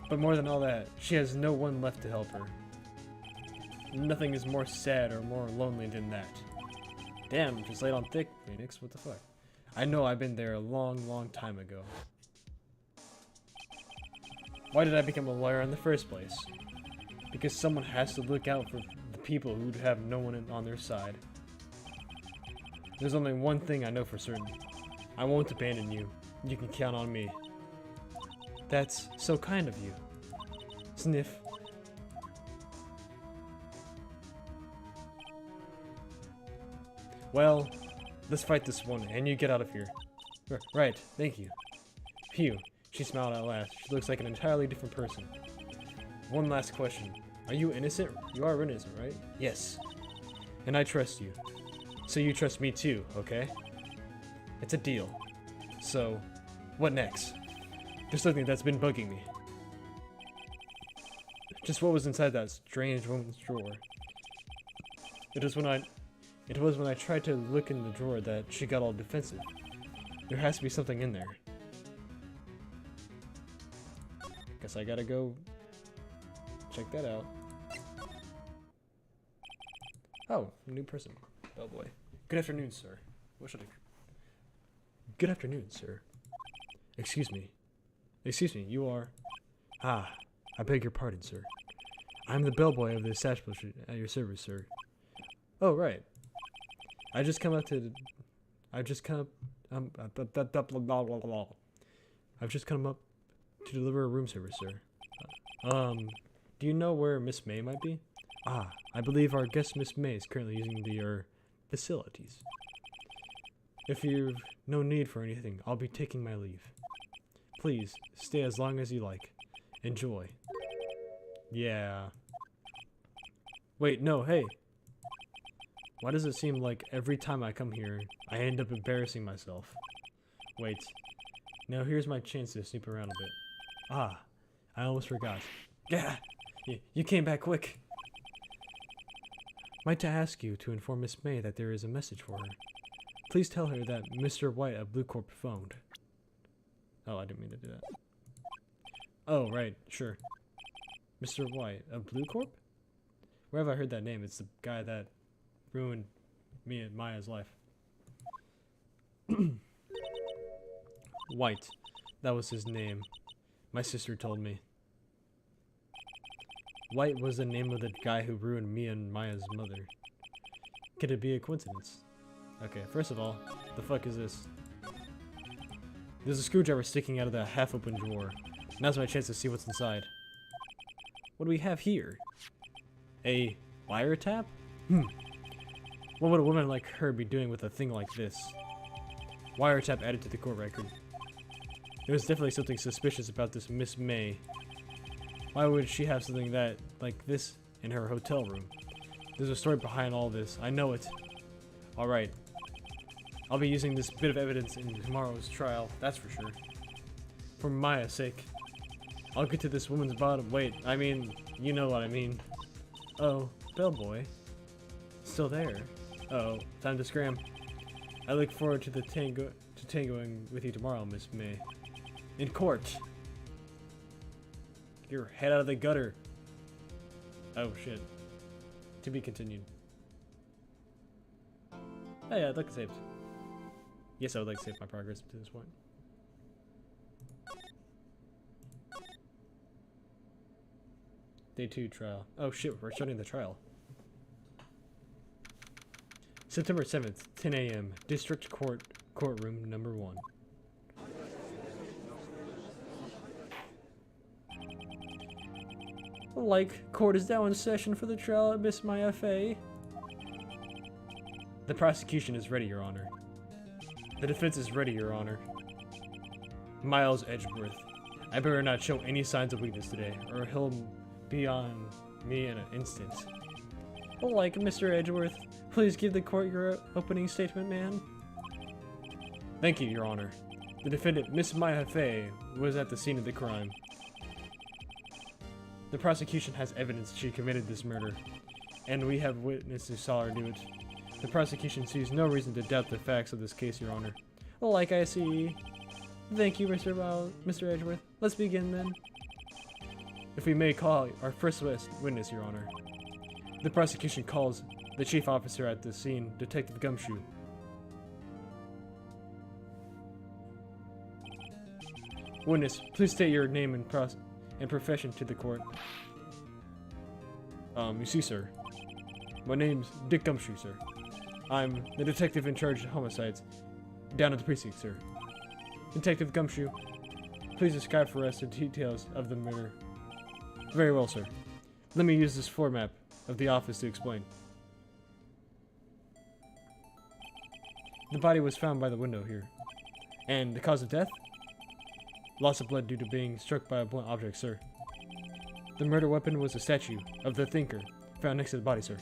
But more than all that, she has no one left to help her. Nothing is more sad or more lonely than that. Damn, just laid on thick, pheonix, what the fuck? I know I've been there a long, long time ago. Why did I become a lawyer in the first place? Because someone has to look out for the people who have no one on their side. There's only one thing I know for certain. I won't abandon you. You can count on me. That's so kind of you. Sniff. Well, let's fight this one, and you get out of here. Right, thank you. Phew, she smiled at last. She looks like an entirely different person. One last question. Are you innocent? You are innocent, right? Yes. And I trust you. So you trust me too, okay? It's a deal. So, what next? There's something that's been bugging me. Just what was inside that strange woman's drawer? It was when I tried to look in the drawer that she got all defensive. There has to be something in there. Guess I gotta go check that out. Oh, new person. Bellboy. Good afternoon, sir. What should I... Good afternoon, sir. Excuse me. Excuse me, you are... Ah, I beg your pardon, sir. I'm the bellboy of the establishment at your service, sir. Oh, right. I've just come up to deliver a room service, sir. Do you know where Miss May might be? Ah, I believe our guest Miss May is currently using the, facilities. If you've no need for anything, I'll be taking my leave. Please, stay as long as you like. Enjoy. Yeah. Wait, no, hey. Why does it seem like every time I come here, I end up embarrassing myself? Wait. Now here's my chance to snoop around a bit. Ah, I almost forgot. Yeah, you came back quick. Might to ask you to inform Miss May that there is a message for her. Please tell her that Mr. White of Blue Corp phoned. Oh, I didn't mean to do that. Oh, right, sure. Mr. White of Blue Corp? Where have I heard that name? It's the guy that ruined me and Maya's life. White. That was his name. My sister told me. White was the name of the guy who ruined me and Maya's mother. Could it be a coincidence? Okay, first of all, the fuck is this? There's a screwdriver sticking out of the half-open drawer. Now's my chance to see what's inside. What do we have here? A wiretap? What would a woman like her be doing with a thing like this? Wiretap added to the court record. There's definitely something suspicious about this Miss May. Why would she have something like this in her hotel room? There's a story behind all this. I know it. Alright. I'll be using this bit of evidence in tomorrow's trial, that's for sure. For Maya's sake. I'll get to this woman's bottom. Wait, I mean, you know what I mean. Oh, bellboy. Still there. Uh-oh, time to scram. I look forward to tangoing with you tomorrow, Miss May. In court. Get your head out of the gutter. Oh shit. To be continued. Oh yeah, I'd like to save. Yes, I would like to save my progress to this point. Day 2 trial. Oh shit, we're starting the trial. September 7th, 10 a.m. District Court, Courtroom number 1. Court is now in session for the trial of Miss Maya Fey. The prosecution is ready, Your Honor. The defense is ready, Your Honor. Miles Edgeworth. I better not show any signs of weakness today, or he'll be on me in an instant. Mr. Edgeworth, please give the court your opening statement, man. Thank you, Your Honor. The defendant, Miss Maya Fey, was at the scene of the crime. The prosecution has evidence she committed this murder, and we have witnesses who saw her do it. The prosecution sees no reason to doubt the facts of this case, Your Honor. I see. Thank you, Mr. Edgeworth. Let's begin then. If we may call our first witness, Your Honor. The prosecution calls the chief officer at the scene, Detective Gumshoe. Witness, please state your name and and profession to the court. You see, sir, my name's Dick Gumshoe, sir. I'm the detective in charge of homicides down at the precinct, sir. Detective Gumshoe, please describe for us the details of the murder. Very well, sir. Let me use this floor map of the office to explain. The body was found by the window here. And the cause of death? Loss of blood due to being struck by a blunt object, sir. The murder weapon was a statue of the Thinker found next to the body, sir.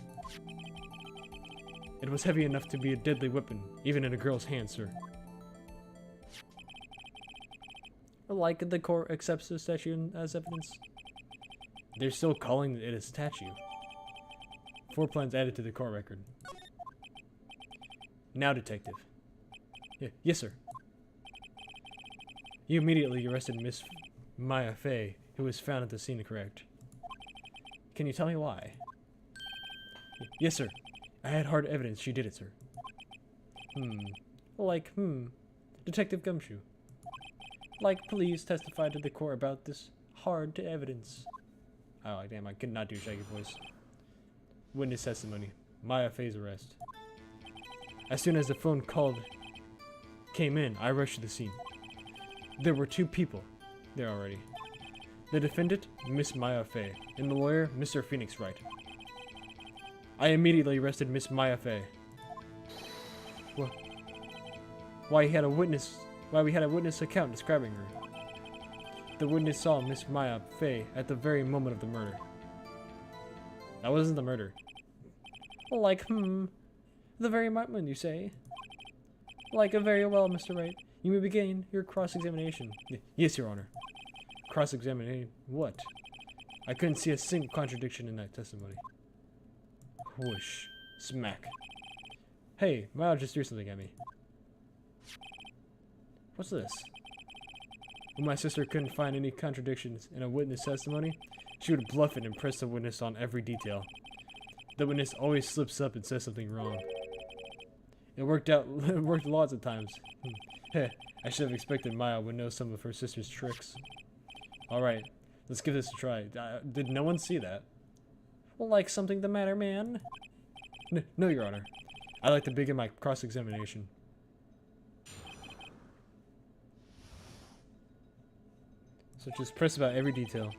It was heavy enough to be a deadly weapon, even in a girl's hand, sir. Like the court accepts the statue as evidence. They're still calling it a statue. 4 plans added to the court record. Now, detective. Yes, sir. You immediately arrested Miss Maya Fey, who was found at the scene, correct? Can you tell me why? Yes, sir. I had hard evidence she did it, sir. Detective Gumshoe. Please testify to the court about this hard evidence. Oh, damn, I could not do shaggy voice. Witness testimony. Maya Fey's arrest. As soon as the phone call came in, I rushed to the scene. There were 2 people there already. The defendant, Miss Maya Fey, and the lawyer, Mr. Phoenix Wright. I immediately arrested Miss Maya Fey. Well, why we had a witness account describing her. The witness saw Miss Maya Fey at the very moment of the murder. That wasn't the murder. The very moment, you say? Very well, Mr. Wright. You may begin your cross-examination. Yes, Your Honor. Cross-examination? What? I couldn't see a single contradiction in that testimony. Whoosh. Smack. Hey, Maya just threw something at me. What's this? When my sister couldn't find any contradictions in a witness testimony, she would bluff it and press the witness on every detail. The witness always slips up and says something wrong. It worked lots of times. I should have expected Maya would know some of her sister's tricks. Alright, let's give this a try. Did no one see that? Something the matter, man? No, Your Honor. I'd like to begin my cross-examination. So just press about every detail.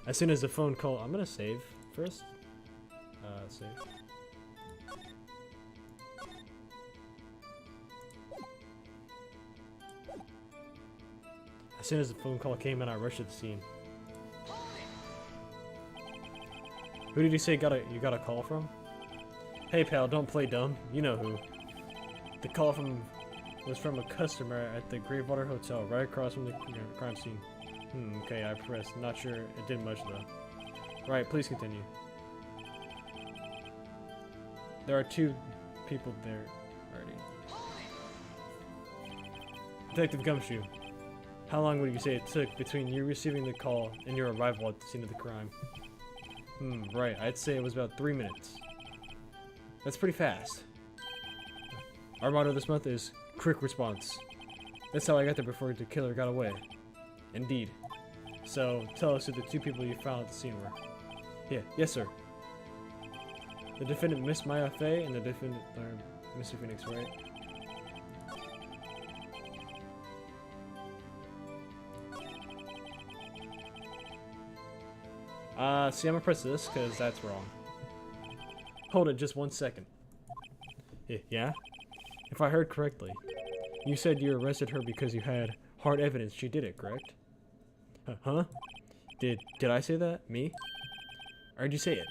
As soon as the phone call, I'm gonna save first. Save. As soon as the phone call came in, I rushed to the scene. Who did you say you got a call from? Hey pal, don't play dumb. You know who. The call was from a customer at the Gravewater Hotel, right across from the crime scene. Okay, I pressed. Not sure it did much though. Right, please continue. There are 2 people there already. Detective Gumshoe, how long would you say it took between you receiving the call and your arrival at the scene of the crime? Right, I'd say it was about 3 minutes. That's pretty fast. Our motto this month is quick response. That's how I got there before the killer got away. Indeed. So, tell us who the 2 people you found at the scene were. Yes sir. The defendant, Miss Maya Fey, and the defendant, Mr. Phoenix, right? See, I'm gonna press this, because that's wrong. Hold it just 1 second. Yeah? If I heard correctly, you said you arrested her because you had hard evidence she did it, correct? Huh? Did I say that? Me? Or did you say it?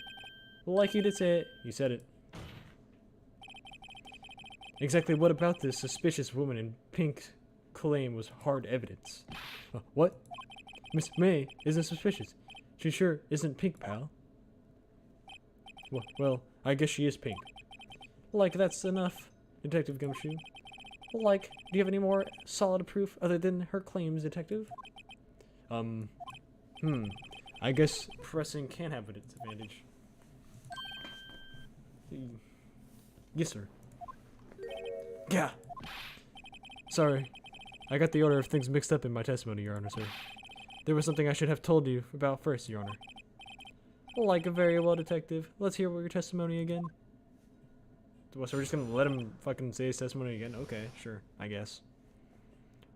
Well, you did say it. You said it. Exactly what about this suspicious woman in pink claim was hard evidence? What? Miss May isn't suspicious. She sure isn't pink, pal. Well, I guess she is pink. That's enough, Detective Gumshoe. Do you have any more solid proof other than her claims, Detective? I guess pressing can have an advantage. Yes, sir. Yeah. Sorry. I got the order of things mixed up in my testimony, Your Honor, sir. There was something I should have told you about first, Your Honor. Like a very well, Detective. Let's hear your testimony again. So we're just gonna let him fucking say his testimony again? Okay, sure, I guess.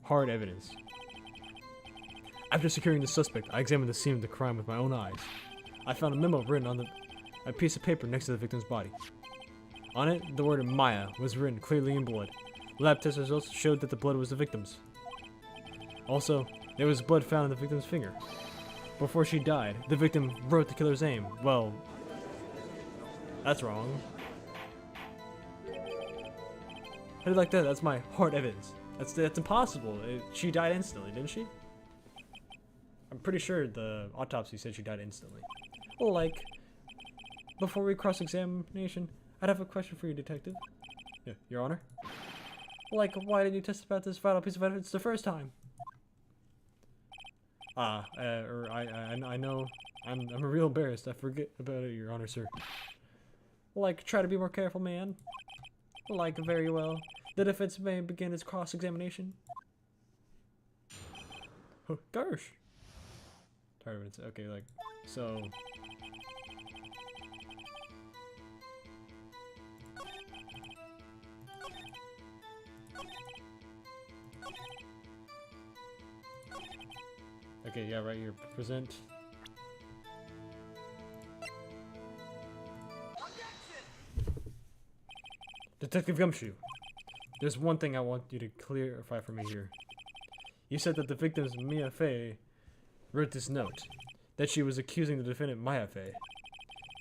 Hard evidence. After securing the suspect, I examined the scene of the crime with my own eyes. I found a memo written on a piece of paper next to the victim's body. On it, the word Maya was written clearly in blood. Lab test results showed that the blood was the victim's. Also, there was blood found in the victim's finger. Before she died, the victim wrote the killer's name. Well, that's wrong. How do you like that? That's my hard evidence. That's impossible. She died instantly, didn't she? I'm pretty sure the autopsy said she died instantly. Well, like, before we cross-examination, I'd have a question for you, Detective. Yeah, Your Honor? Like, why didn't you test about this vital piece of evidence the first time? I know, I'm real embarrassed. I forget about it, Your Honor, sir. Like, try to be more careful, man. Like, very well. The defense may begin its cross-examination. Oh, gosh. Okay, like, so... Okay, yeah, right here. Present. Detective Gumshoe, there's one thing I want you to clarify for me here. You said that the victim's Mia Fey wrote this note, that she was accusing the defendant Maya Fey.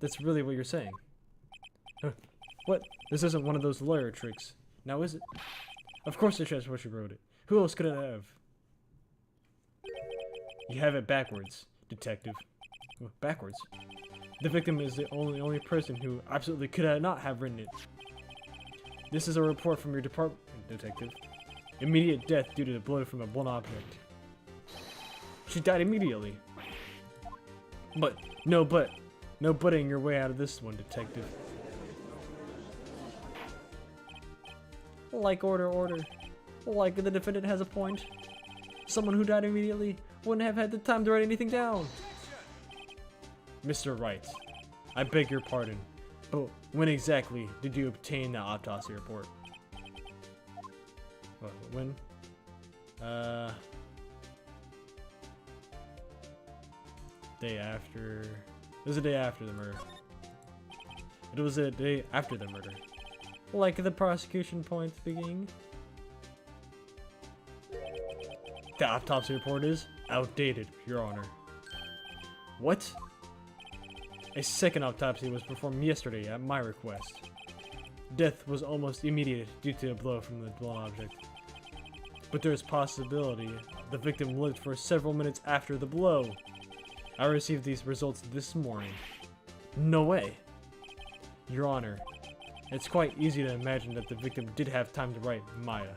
That's really what you're saying. Huh. What? This isn't one of those lawyer tricks. Now is it? Of course that's where she wrote it. Who else could it have? You have it backwards, Detective. Backwards? The victim is the only person who absolutely could not have written it. This is a report from your department, Detective. Immediate death due to the blow from a blunt object. She died immediately. But, no butting your way out of this one, Detective. Like order. Like the defendant has a point. Someone who died immediately wouldn't have had the time to write anything down. Mr. Wright, I beg your pardon, but when exactly did you obtain the autopsy report? When? Day after. It was a day after the murder. It was a day after the murder. Like the prosecution point beginning. The autopsy report is outdated, Your Honor. What? A second autopsy was performed yesterday at my request. Death was almost immediate due to a blow from the blunt object. But there is possibility the victim lived for several minutes after the blow. I received these results this morning. No way. Your Honor, it's quite easy to imagine that the victim did have time to write Maya.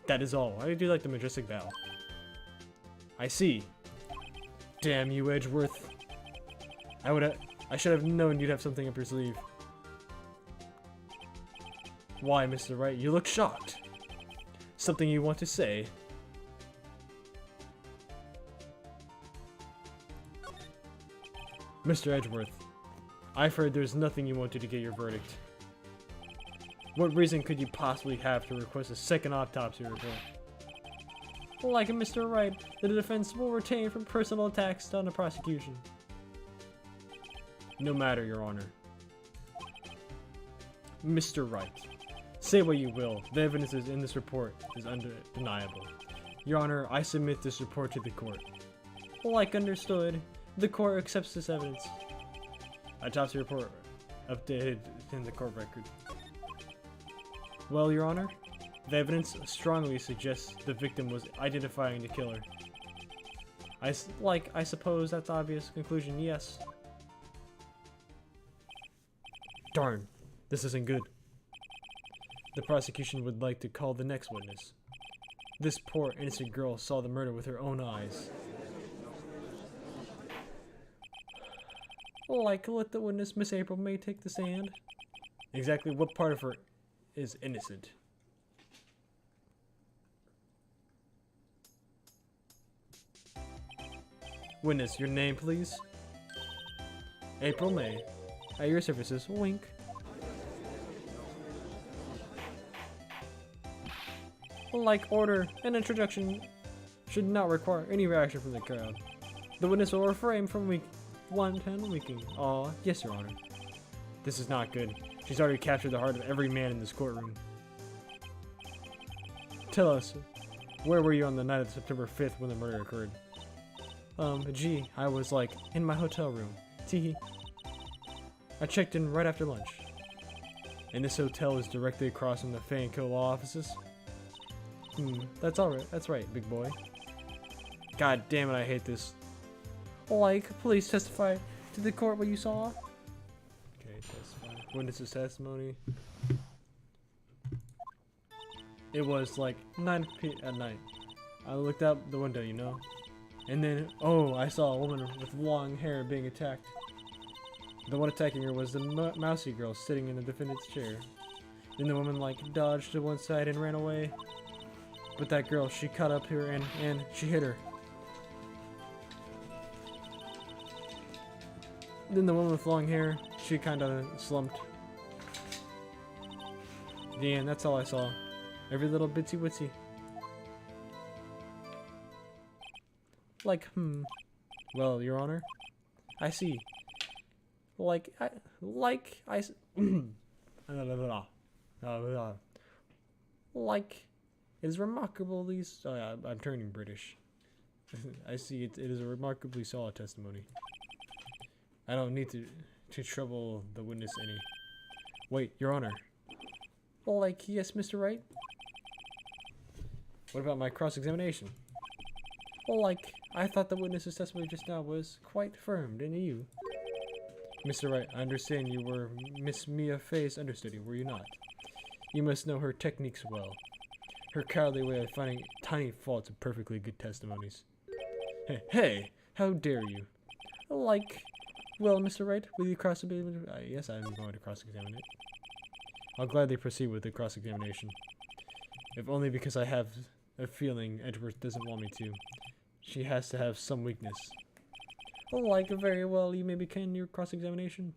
That is all. I do like the majestic bow. I see. Damn you, Edgeworth. I should have known you'd have something up your sleeve. Why, Mr. Wright? You look shocked. Something you want to say? Mr. Edgeworth, I've heard there's nothing you wanted to get your verdict. What reason could you possibly have to request a second autopsy report? Like Mr. Wright, the defense will retain from personal attacks on the prosecution. No matter, Your Honor. Mr. Wright, say what you will, the evidence in this report is undeniable. Your Honor, I submit this report to the court. Like understood, the court accepts this evidence. Autopsy report updated in the court record. Well, Your Honor, the evidence strongly suggests the victim was identifying the killer. I suppose that's the obvious conclusion, yes. Darn, this isn't good. The prosecution would like to call the next witness. This poor innocent girl saw the murder with her own eyes. Let the witness, Miss April, may take the stand. Exactly what part of her is innocent? Witness, your name, please? April May. At your services. Wink. Like order, an introduction should not require any reaction from the crowd. The witness will refrain from winking. Aw, yes, Your Honor. This is not good. She's already captured the heart of every man in this courtroom. Tell us, where were you on the night of September 5th when the murder occurred? Gee, I was like, in my hotel room. Teehee. I checked in right after lunch. And this hotel is directly across from the Fan Co law offices? That's alright. That's right, big boy. God damn it, I hate this. Like, please testify to the court what you saw. Okay, testify. Witness's testimony. It was like 9 p.m. at night. I looked out the window, you know. And then, oh, I saw a woman with long hair being attacked. The one attacking her was the mousy girl sitting in the defendant's chair. Then the woman, like, dodged to one side and ran away. But that girl, she caught up to her and she hit her. Then the woman with long hair, she kind of slumped. The end, that's all I saw. Every little bitsy witsy. Like, Well, Your Honor, I see. Like, like, it is remarkable these. I'm turning British. I see it is a remarkably solid testimony. I don't need to trouble the witness any. Wait, Your Honor. Like, yes, Mr. Wright? What about my cross-examination? Like, I thought the witness's testimony just now was quite firm, didn't you? Mr. Wright, I understand you were Miss Mia Fey's understudy, were you not? You must know her techniques well. Her cowardly way of finding tiny faults of perfectly good testimonies. Hey, how dare you? Like, well, Mr. Wright, will you cross-examine? Yes, I'm going to cross-examine it. I'll gladly proceed with the cross-examination. If only because I have a feeling Edgeworth doesn't want me to. She has to have some weakness. Like, very well, you may begin your cross-examination.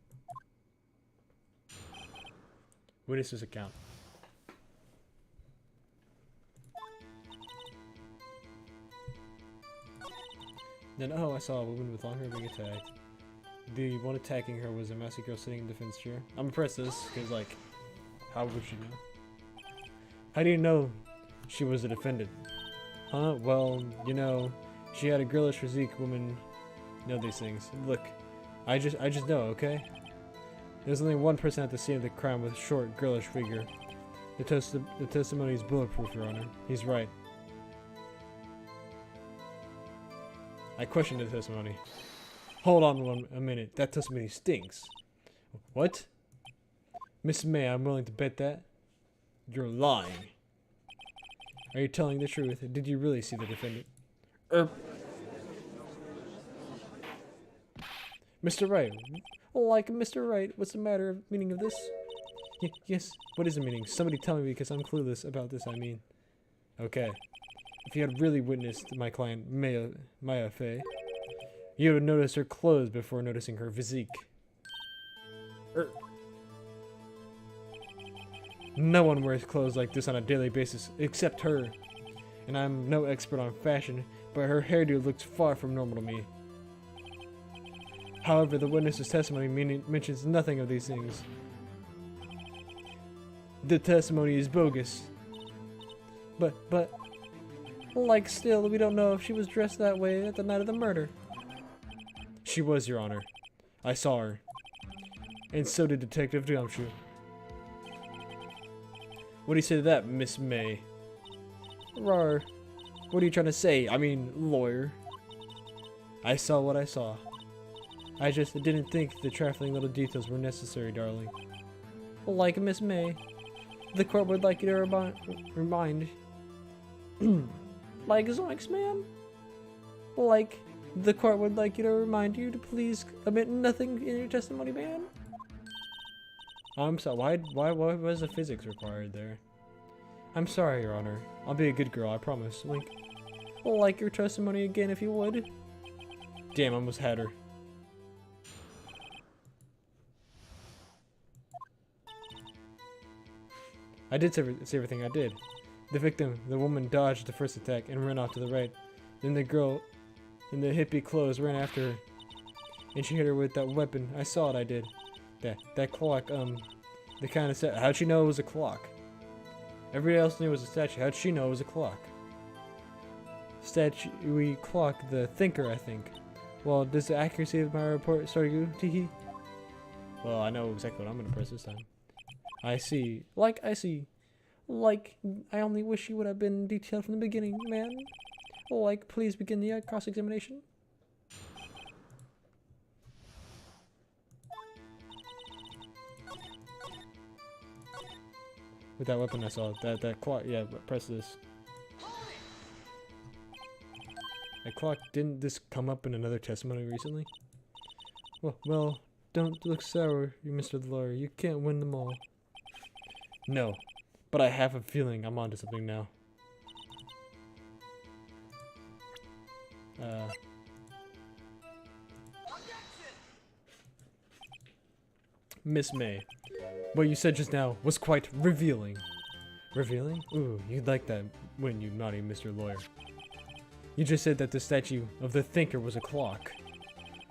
Witness's account. Then, I saw a woman with long hair being attacked. The one attacking her was a mousy girl sitting in the defense chair. I'm impressed this, because, like, how would she know? How do you know she was a defendant? Huh? Well, you know, she had a girlish physique. Women know these things. Look, I just know, okay? There's only one person at the scene of the crime with a short, girlish figure. The testimony is bulletproof, Your Honor. He's right. I questioned the testimony. Hold on a minute. That testimony stinks. What? Miss May, I'm willing to bet that. You're lying. Are you telling the truth? Did you really see the defendant? Mr. Wright. Like, Mr. Wright, what's the meaning of this? Yes, what is the meaning? Somebody tell me because I'm clueless about this, I mean. Okay. If you had really witnessed my client, Maya Fey, you would have noticed her clothes before noticing her physique. No one wears clothes like this on a daily basis, except her. And I'm no expert on fashion, but her hairdo looks far from normal to me. However, the witness's testimony mentions nothing of these things. The testimony is bogus. But, like, still, we don't know if she was dressed that way at the night of the murder. She was, Your Honor. I saw her. And so did Detective Gumshoe. What do you say to that, Miss May? Rawr. What are you trying to say? I mean, lawyer. I saw what I saw. I just didn't think the trifling little details were necessary, darling. Like Miss May, the court would like you to remind... Like zoinks, ma'am? Like, the court would like you to remind you to please omit nothing in your testimony, ma'am? I'm sorry, why was the physics required there? I'm sorry, Your Honor. I'll be a good girl, I promise. Like your testimony again if you would. Damn, I almost had her. I did say everything I did. The victim, the woman, dodged the first attack and ran off to the right. Then the girl in the hippie clothes ran after her. And she hit her with that weapon. I saw it, I did. That clock, the kind of set. How'd she know it was a clock? Everybody else knew it was a statue. How'd she know it was a clock? We clock the thinker, I think. Well, does the accuracy of my report start you? Teehee. Well, I know exactly what I'm gonna press this time. I see. I see. I only wish you would have been detailed from the beginning, man. Please begin the cross-examination. With that weapon I saw, that clock, yeah, press this. That clock, didn't this come up in another testimony recently? Well, don't look sour, you Mr. the Lawyer. You can't win them all. No, but I have a feeling I'm onto something now. Miss May, what you said just now was quite revealing. Revealing? Ooh, you'd like that, wouldn't you, naughty Mr. Lawyer? You just said that the statue of the thinker was a clock.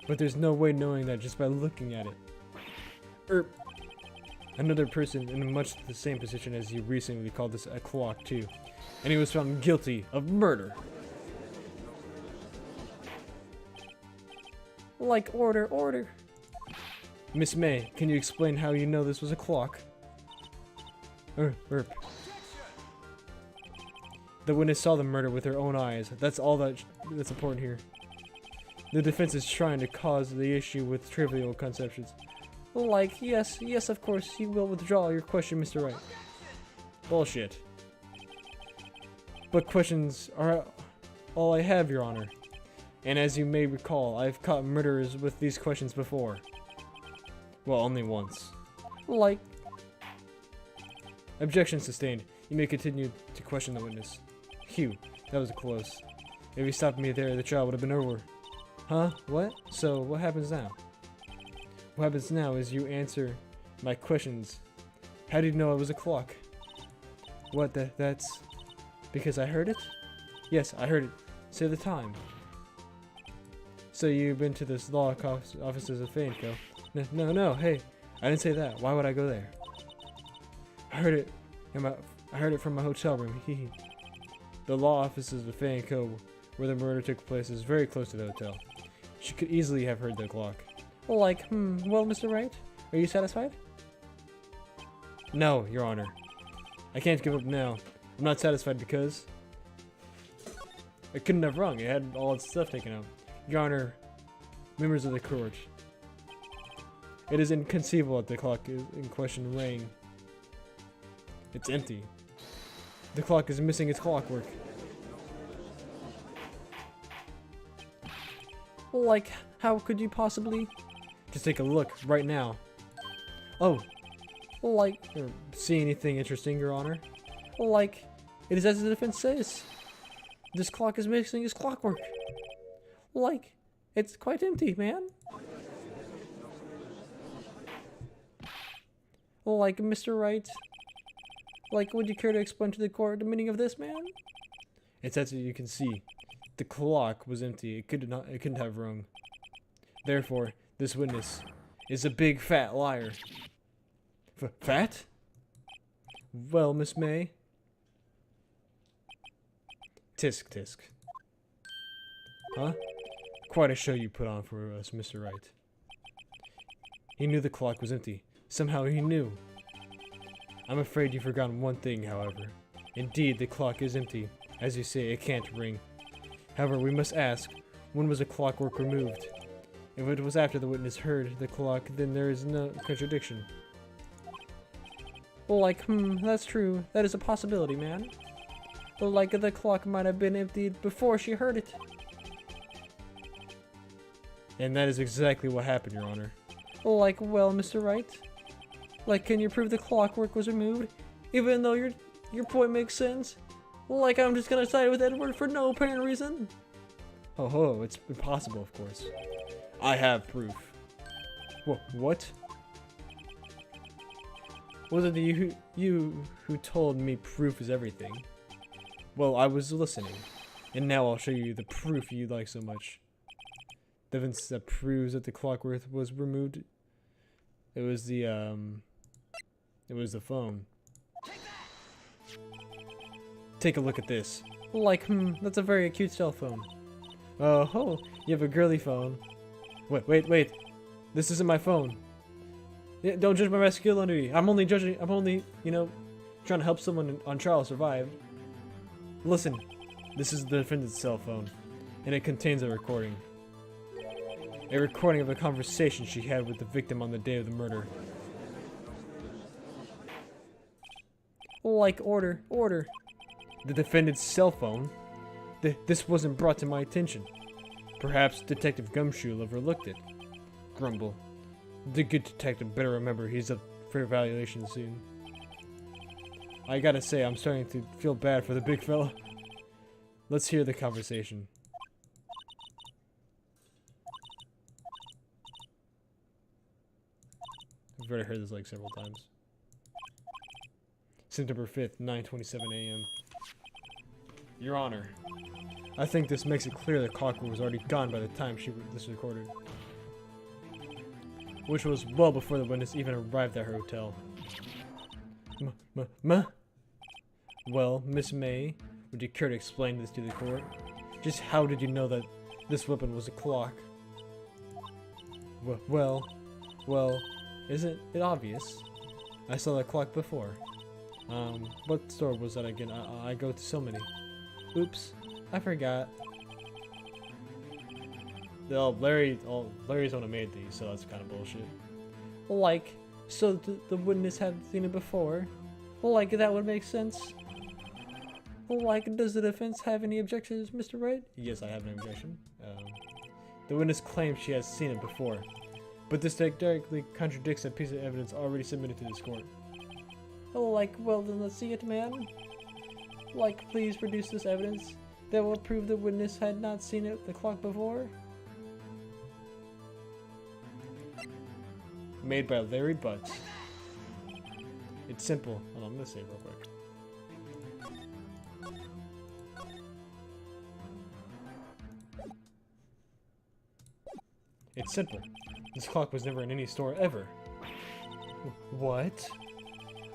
But there's no way knowing that just by looking at it. Another person in much the same position as you recently called this a clock too. And he was found guilty of murder. Order. Miss May, can you explain how you know this was a clock? The witness saw the murder with her own eyes. That's all that's important here. The defense is trying to cause the issue with trivial conceptions. Yes, of course, you will withdraw your question, Mr. Wright. Bullshit. But questions are all I have, Your Honor. And as you may recall, I've caught murderers with these questions before. Well, only once. Objection sustained. You may continue to question the witness. Phew, that was close. If you stopped me there, the trial would have been over. Huh? What? So, what happens now? What happens now is you answer my questions. How did you know it was a clock? What, that's... because I heard it? Yes, I heard it. Say the time. So you've been to this law offices of Pheonix? No, hey, I didn't say that. Why would I go there? I heard it from my hotel room. The law offices of Pheonix, where the murder took place, is very close to the hotel. She could easily have heard the clock. Well, Mr. Wright, are you satisfied? No, Your Honor. I can't give up now. I'm not satisfied because I couldn't have rung. It had all its stuff taken out. Your Honor, members of the court, it is inconceivable that the clock is in question rang. It's empty. The clock is missing its clockwork. How could you possibly? Just take a look right now. Oh, see anything interesting, Your Honor? It is as the defense says. This clock is missing its clockwork. It's quite empty, man. Mr. Wright, would you care to explain to the court the meaning of this, man? It's as you can see. The clock was empty. It couldn't have rung. Therefore, this witness is a big fat liar. Fat? Well, Miss May. Tisk. Huh? Quite a show you put on for us, Mr. Wright. He knew the clock was empty. Somehow he knew. I'm afraid you've forgotten one thing, however. Indeed, the clock is empty. As you say, it can't ring. However, we must ask, when was the clockwork removed? If it was after the witness heard the clock, then there is no contradiction. That's true. That is a possibility, man. The clock might have been emptied before she heard it. And that is exactly what happened, Your Honor. Well, Mr. Wright? Can you prove the clockwork was removed? Even though your point makes sense? I'm just gonna side with Edward for no apparent reason? Ho ho, it's impossible, of course. I have proof. What? Was it you who told me proof is everything? Well, I was listening. And now I'll show you the proof you like so much. The evidence that proves that the clockwork was removed. It was the phone. Take a look at this. Like, that's a very cute cell phone. Oh ho, you have a girly phone. Wait. This isn't my phone. Yeah, don't judge my masculinity. I'm only, you know, trying to help someone on trial survive. Listen, this is the defendant's cell phone, and it contains a recording. A recording of a conversation she had with the victim on the day of the murder. Like, order. The defendant's cell phone? This wasn't brought to my attention. Perhaps Detective Gumshoe overlooked it. Grumble. The good detective better remember he's up for evaluation soon. I gotta say, I'm starting to feel bad for the big fella. Let's hear the conversation. I've already heard this like several times. September 5th, 9:27 a.m. Your Honor, I think this makes it clear the clockwork was already gone by the time this recorded. Which was well before the witness even arrived at her hotel. Well, Miss May, would you care to explain this to the court? Just how did you know that this weapon was a clock? Well, isn't it obvious? I saw that clock before. What store was that again? I go to so many. Oops, I forgot. Larry's the one who made these, so that's kind of bullshit. Like, so the witness had seen it before? Like, that would make sense. Like, does the defense have any objections, Mr. Wright? Yes, I have an objection. The witness claims she has seen it before, but this directly contradicts a piece of evidence already submitted to this court. Like, well then let's see it, man. Like, please produce this evidence that will prove the witness had not seen the clock before. Made by Larry Butts. It's simple. Hold on, I'm gonna save real quick. It's simple. This clock was never in any store ever. What?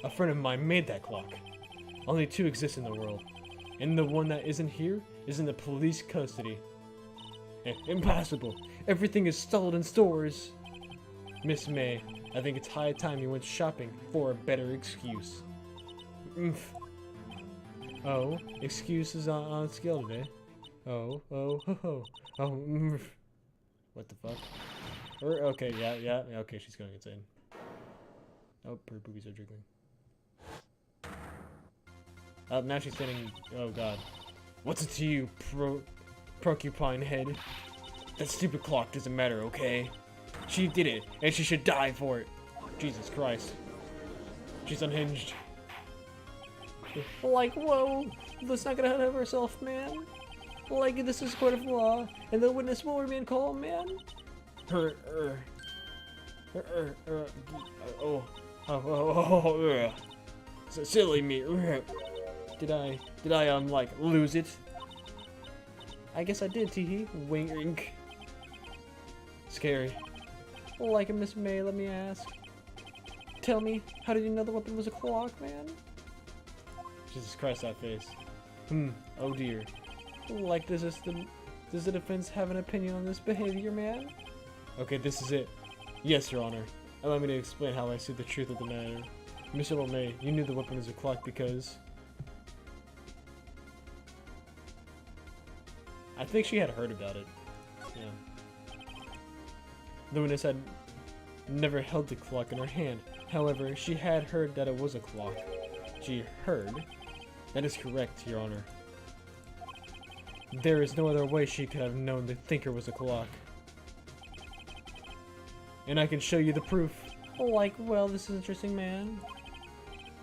A friend of mine made that clock. Only two exist in the world, and the one that isn't here is in the police custody. Impossible! Everything is stolen in stores! Miss May, I think it's high time you went shopping for a better excuse. Oh, excuses on scale today. Oh. What the fuck? Okay, yeah, okay, she's going insane. Oh, her boobies are jiggling. Now she's standing. Oh god. What's it to you, porcupine head? That stupid clock doesn't matter, okay? She did it, and she should die for it. Jesus Christ. She's unhinged. Like, whoa! Let's not get ahead of ourselves, man. Like, this is court of law, and the witness will remain calm, man. So silly me. Did I like lose it? I guess I did, teehee. Wink. Scary. Like, Miss May, let me ask. Tell me, how did you know the weapon was a clock, man? Jesus Christ, that face. Oh dear. Like, does the defense have an opinion on this behavior, man? Okay, this is it. Yes, Your Honor. Allow me to explain how I see the truth of the matter. Mr. LeMay, you knew the weapon was a clock because... I think she had heard about it. Yeah. The witness had never held the clock in her hand. However, she had heard that it was a clock. She heard? That is correct, Your Honor. There is no other way she could have known the thinker was a clock. And I can show you the proof. Like, well, this is interesting, man.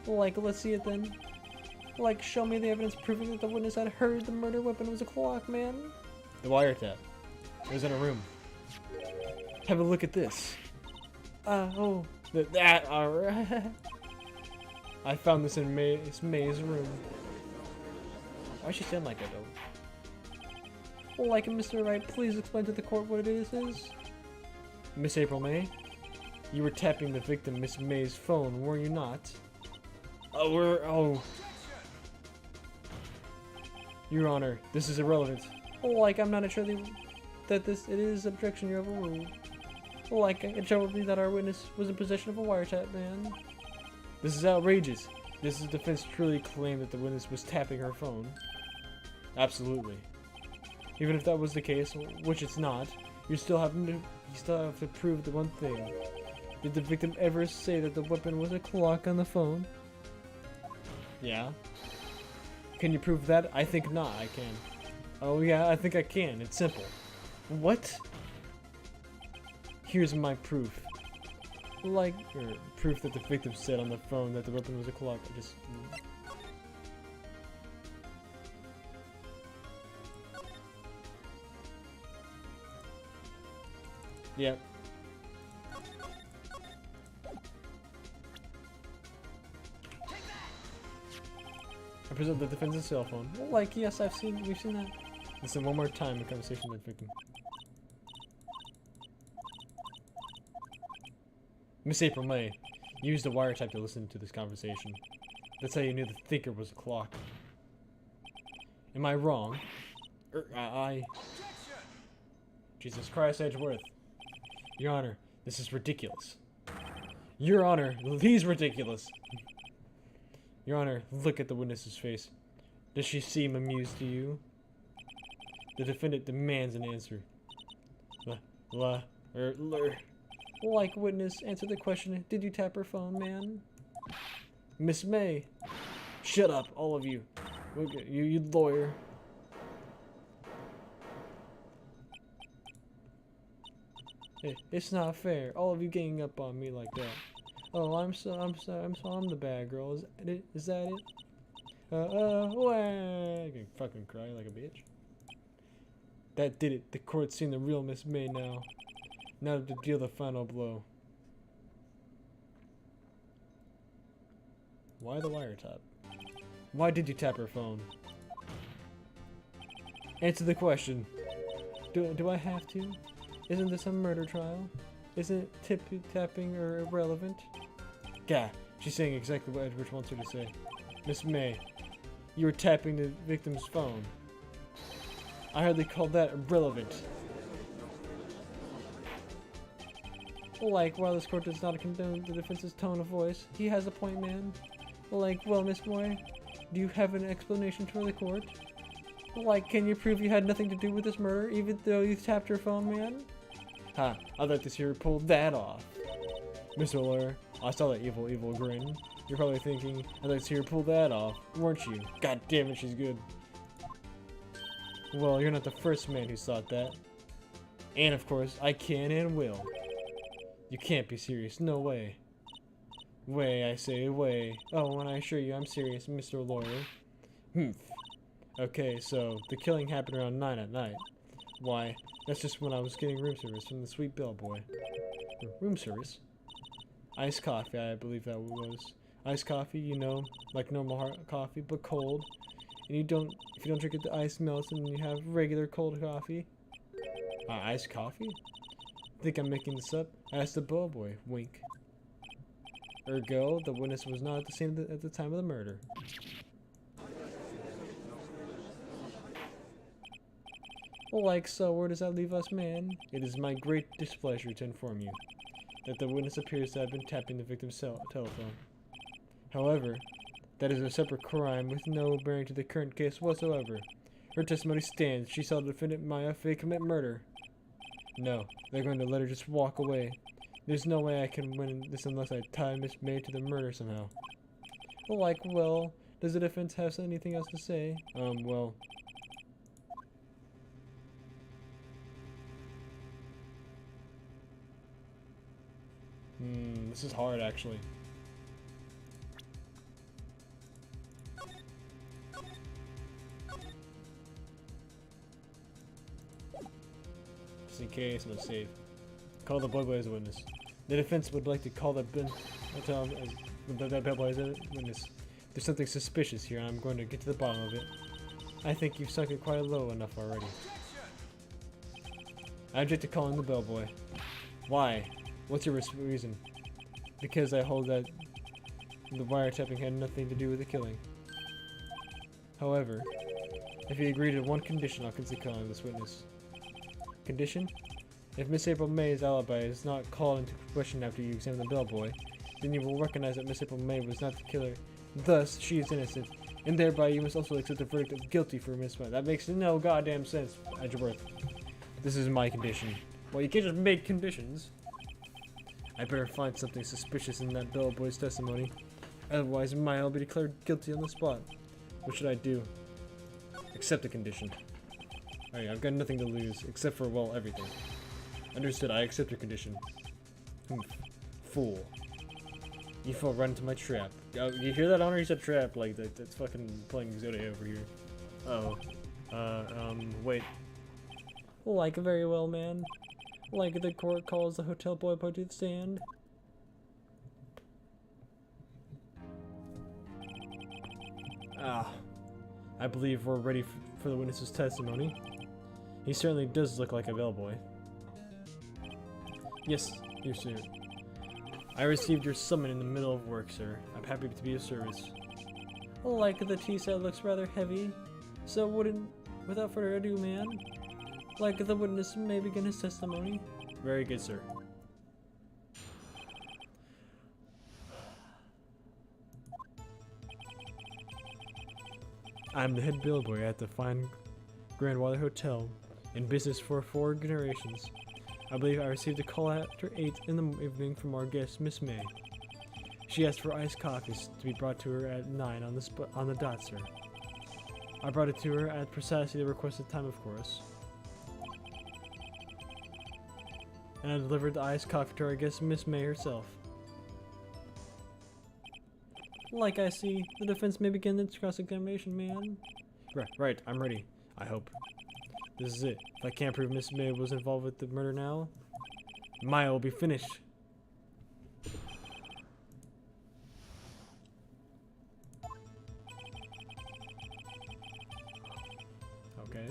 Like, let's see it then. Like, show me the evidence proving that the witness had heard the murder weapon was a clock, man. The wiretap. It was in a room. Have a look at this. Oh. That, alright. I found this in May's room. Why does she sound like that, though? Like Mr. Wright, please explain to the court what it is. Miss April May, you were tapping the victim Miss May's phone, were you not? Oh. Your Honor, this is irrelevant. Like, I'm not sure that it is objection you overruled. Like, it showed me that our witness was in possession of a wiretap, man. This is outrageous. Does the defense truly claim that the witness was tapping her phone? Absolutely. Even if that was the case, which it's not, you still have to prove the one thing. Did the victim ever say that the weapon was a clock on the phone? Yeah. Can you prove that? I think not, I can. Oh yeah, I think I can. It's simple. What? Here's my proof. Like, or proof that the victim said on the phone that the weapon was a clock. I just... Yep. I presume the defense's cell phone. Well, like, yes, we've seen that. Listen one more time in conversation with the victim. Miss April May, you used a wiretap to listen to this conversation. That's how you knew the thinker was a clock. Am I wrong? Jesus Christ, Edgeworth. Your Honor, this is ridiculous. Your Honor, he's ridiculous. Your Honor, look at the witness's face. Does she seem amused to you? The defendant demands an answer. Like witness, answer the question. Did you tap her phone, man? Miss May. Shut up, all of you. Okay, you lawyer. Hey, it's not fair. All of you ganging up on me like that. Oh, I'm the bad girl. Is that it? I can fucking cry like a bitch. That did it. The court's seen the real Miss May now. Now to deal the final blow. Why the wiretap? Why did you tap her phone? Answer the question. Do I have to? Isn't this a murder trial? Isn't tapping or irrelevant? Gah, she's saying exactly what Edward wants her to say. Miss May, you were tapping the victim's phone. I hardly call that irrelevant. Like, while this court does not condone the defense's tone of voice, he has a point, man. Like, well, Miss Moy, do you have an explanation for the court? Like, can you prove you had nothing to do with this murder, even though you tapped your phone, man? Ha, I'd like to see her pull that off. Mr. Lawyer, I saw that evil grin. You're probably thinking, I'd like to see her pull that off, weren't you? God damn it, she's good. Well, you're not the first man who's thought that. And of course, I can and will. You can't be serious, no way. Way, I say, way. Oh, and I assure you I'm serious, Mr. Lawyer. Humph. Okay, so, the killing happened around 9 at night. Why, that's just when I was getting room service from the sweet bellboy. Room service? Iced coffee, I believe that was. Iced coffee, you know, like normal hot coffee, but cold. And if you don't drink it, the ice melts and you have regular cold coffee. Iced coffee? Think I'm making this up? Asked the bellboy. Wink. Ergo, the witness was not at the scene at the time of the murder. Like so, where does that leave us, man? It is my great displeasure to inform you that the witness appears to have been tapping the victim's telephone. However, that is a separate crime with no bearing to the current case whatsoever. Her testimony stands. She saw the defendant Maya Fey commit murder. No, they're going to let her just walk away. There's no way I can win this unless I tie Miss May to the murder somehow. Like, well, does the defense have anything else to say? Well... this is hard, actually. just in case, I'm safe. Call the bellboy as a witness. The defense would like to call that bellboy as a witness. There's something suspicious here, and I'm going to get to the bottom of it. I think you've sunk it quite low enough already. I object to calling the bellboy. Why? What's your reason? Because I hold that the wiretapping had nothing to do with the killing. However, if you agree to one condition, I'll consider calling this witness. Condition? If Miss April May's alibi is not called into question after you examine the bellboy, then you will recognize that Miss April May was not the killer. Thus, she is innocent, and thereby you must also accept the verdict of guilty for Miss May. That makes no goddamn sense, Edgeworth. This is my condition. Well, you can't just make conditions. I better find something suspicious in that bellboy's testimony. Otherwise, Maya will be declared guilty on the spot. What should I do? Accept the condition. Alright, I've got nothing to lose, except for, well, everything. Understood, I accept your condition. Fool. You fell right into my trap. You hear that, Honor? You said trap, like, that's fucking playing Zode over here. Uh-oh. Wait. Like very well, man. Like the court calls the hotel boy to the stand. I believe we're ready for the witness's testimony. He certainly does look like a bellboy. Yes, your sir. I received your summon in the middle of work, sir. I'm happy to be of service. Like the tea set looks rather heavy, so without further ado, man, like the witness may begin his testimony. Very good, sir. I'm the head bellboy at the fine Grandwater Hotel, in business for 4 generations. I believe I received a call after 8 in the evening from our guest, Miss May. She asked for iced coffees to be brought to her at 9 on the dot, sir. I brought it to her at precisely the requested time, of course. And I delivered the iced coffee to our guest, Miss May herself. Like I see, the defense may begin its cross-examination, man. Right, I'm ready. I hope. This is it. If I can't prove Miss May was involved with the murder now, Maya will be finished. Okay.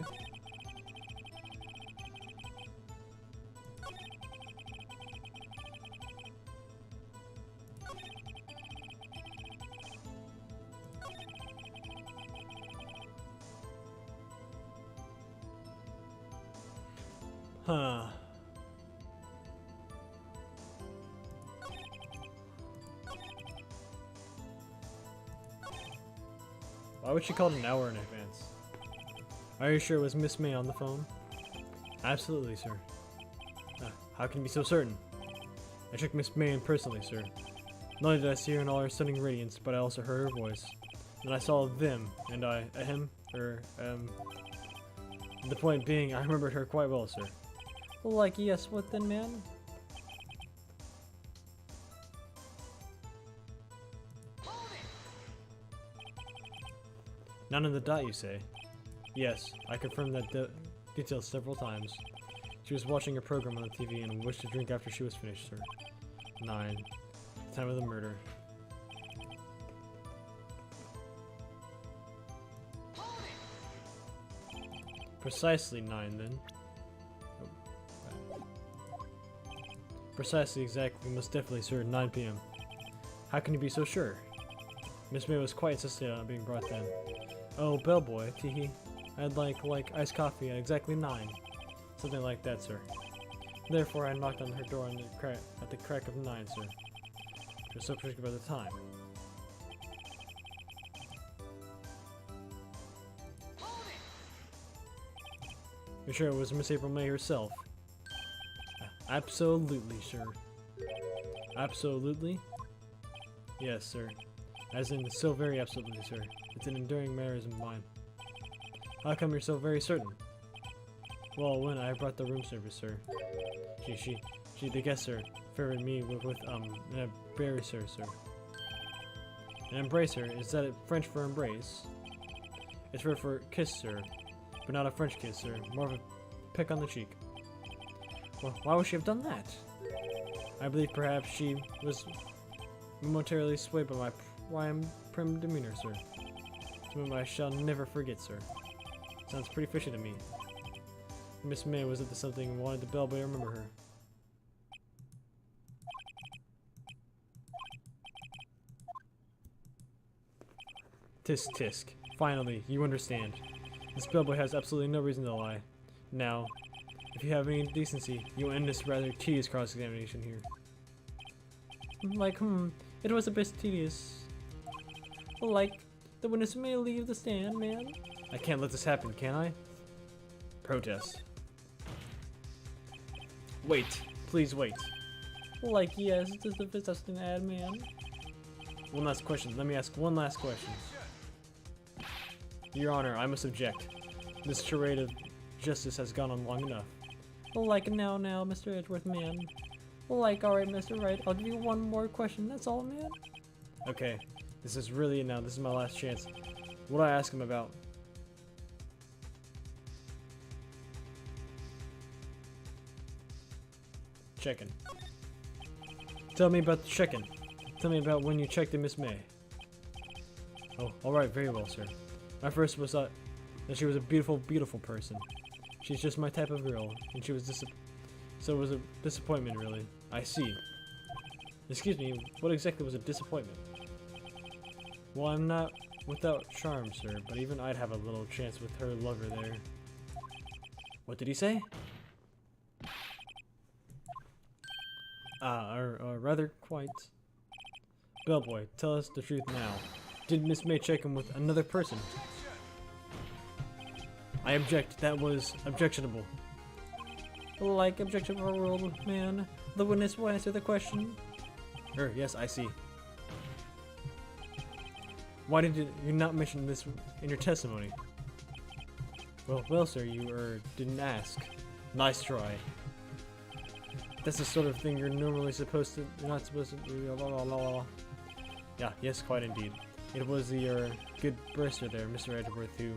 Huh. Why would she call it an hour in advance? Are you sure it was Miss May on the phone? Absolutely, sir. How can you be so certain? I checked Miss May in personally, sir. Not only did I see her in all her stunning radiance, but I also heard her voice. And I saw them, and the point being, I remembered her quite well, sir. Like, yes, what then, man? None in the dot, you say? Yes, I confirmed that detail several times. She was watching a program on the TV and wished to drink after she was finished, sir. 9. The time of the murder. Precisely 9, then. Precisely, exactly, most definitely, sir, 9 p.m. How can you be so sure? Miss May was quite insistent on being brought then. Oh, bellboy, teehee. I'd like iced coffee at exactly 9. Something like that, sir. Therefore, I knocked on her door at the crack of 9, sir. She was so particular about the time. You're sure it was Miss April May herself? Absolutely, sir. Absolutely? Yes, sir. As in, so very absolutely, sir. It's an enduring mannerism of mine. How come you're so very certain? Well, when I brought the room service, sir. The guest, sir, favored me with an embracer, sir. An embracer, is that French for embrace? It's for kiss, sir. But not a French kiss, sir. More of a peck on the cheek. Well, why would she have done that? I believe perhaps she was momentarily swayed by my prim demeanor, sir. Something I shall never forget, sir. Sounds pretty fishy to me. Miss May was up to something and wanted the bellboy to remember her. Tisk tisk. Finally, you understand. This bellboy has absolutely no reason to lie. Now, if you have any decency, you'll end this rather tedious cross-examination here. Like, it was a bit tedious. Like, the witness may leave the stand, man. I can't let this happen, can I? Protest. Wait. Please wait. Like, yes, does the defense have to add, man? One last question. Let me ask one last question. Your Honor, I must object. This charade of justice has gone on long enough. Like, now, Mr. Edgeworth, man. Like, alright, Mr. Wright, I'll give you one more question, that's all, man. Okay, this is really it now. This is my last chance. What do I ask him about? Checking. Tell me about the checking. Tell me about when you checked in Miss May. Oh, alright, very well, sir. My first was that she was a beautiful, beautiful person. She's just my type of girl, and she was so it was a disappointment, really. I see. Excuse me, what exactly was a disappointment? Well, I'm not without charm, sir, but even I'd have a little chance with her lover there. What did he say? Rather quite. Bellboy, tell us the truth now. Did Miss May check him with another person? I object. That was objectionable. Like objectionable rule, man. The witness will answer the question. Yes, I see. Why did you not mention this in your testimony? Well, sir, you didn't ask. Nice try. That's the sort of thing you're normally you're not supposed to do. Blah, blah, blah, blah. Yeah, yes, quite indeed. It was the good barrister there, Mr. Edgeworth, who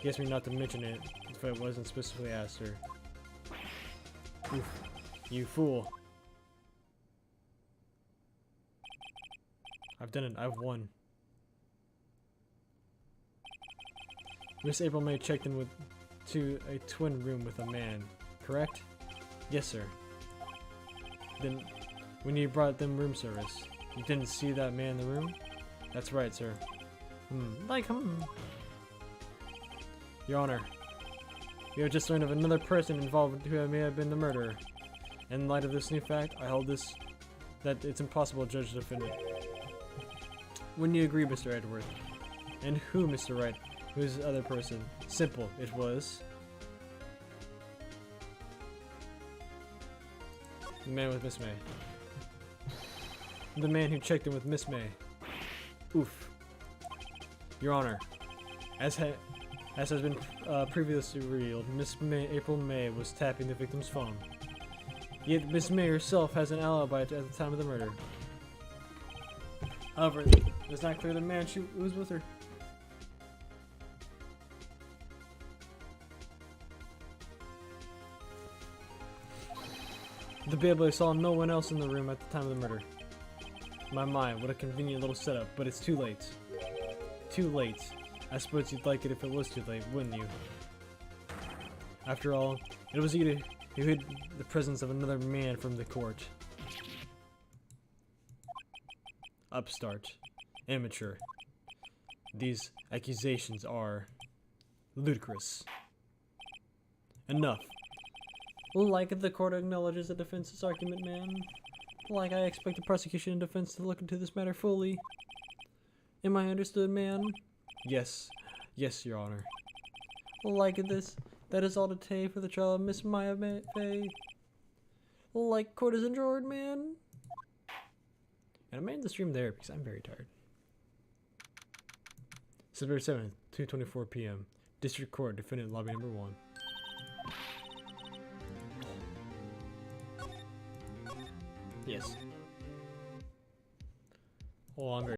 asked me not to mention it if it wasn't specifically asked, sir. Oof, you fool. I've done it. I've won. Miss April May checked in to a twin room with a man, correct? Yes, sir. Then, when you brought them room service, you didn't see that man in the room? That's right, sir. Your Honor, we have just learned of another person involved who may have been the murderer. In light of this new fact, I hold that it's impossible to judge the defendant. Wouldn't you agree, Mr. Edgeworth? And who, Mr. Wright? Who's the other person? Simple, it was the man with Miss May. The man who checked in with Miss May. Oof. Your Honor, as has been previously revealed, April May was tapping the victim's phone. Yet Miss May herself has an alibi at the time of the murder. However, it's not clear the man who was with her. The bellboy saw no one else in the room at the time of the murder. My mind, what a convenient little setup, but it's too late. Too late. I suppose you'd like it if it was too late, wouldn't you? After all, it was you who hid the presence of another man from the court. Upstart. Amateur. These accusations are ludicrous. Enough. Like the court acknowledges the defense's argument, man. Like I expect the prosecution and defense to look into this matter fully. Am I understood, man? Yes. Yes, Your Honor. Like this, that is all to take for the trial of Miss Maya Fay. Like court is adjourned, man. And I'm ending the stream there because I'm very tired. September 7th, 2:24 p.m. District Court, Defendant Lobby Number 1. Yes. Oh, I'm very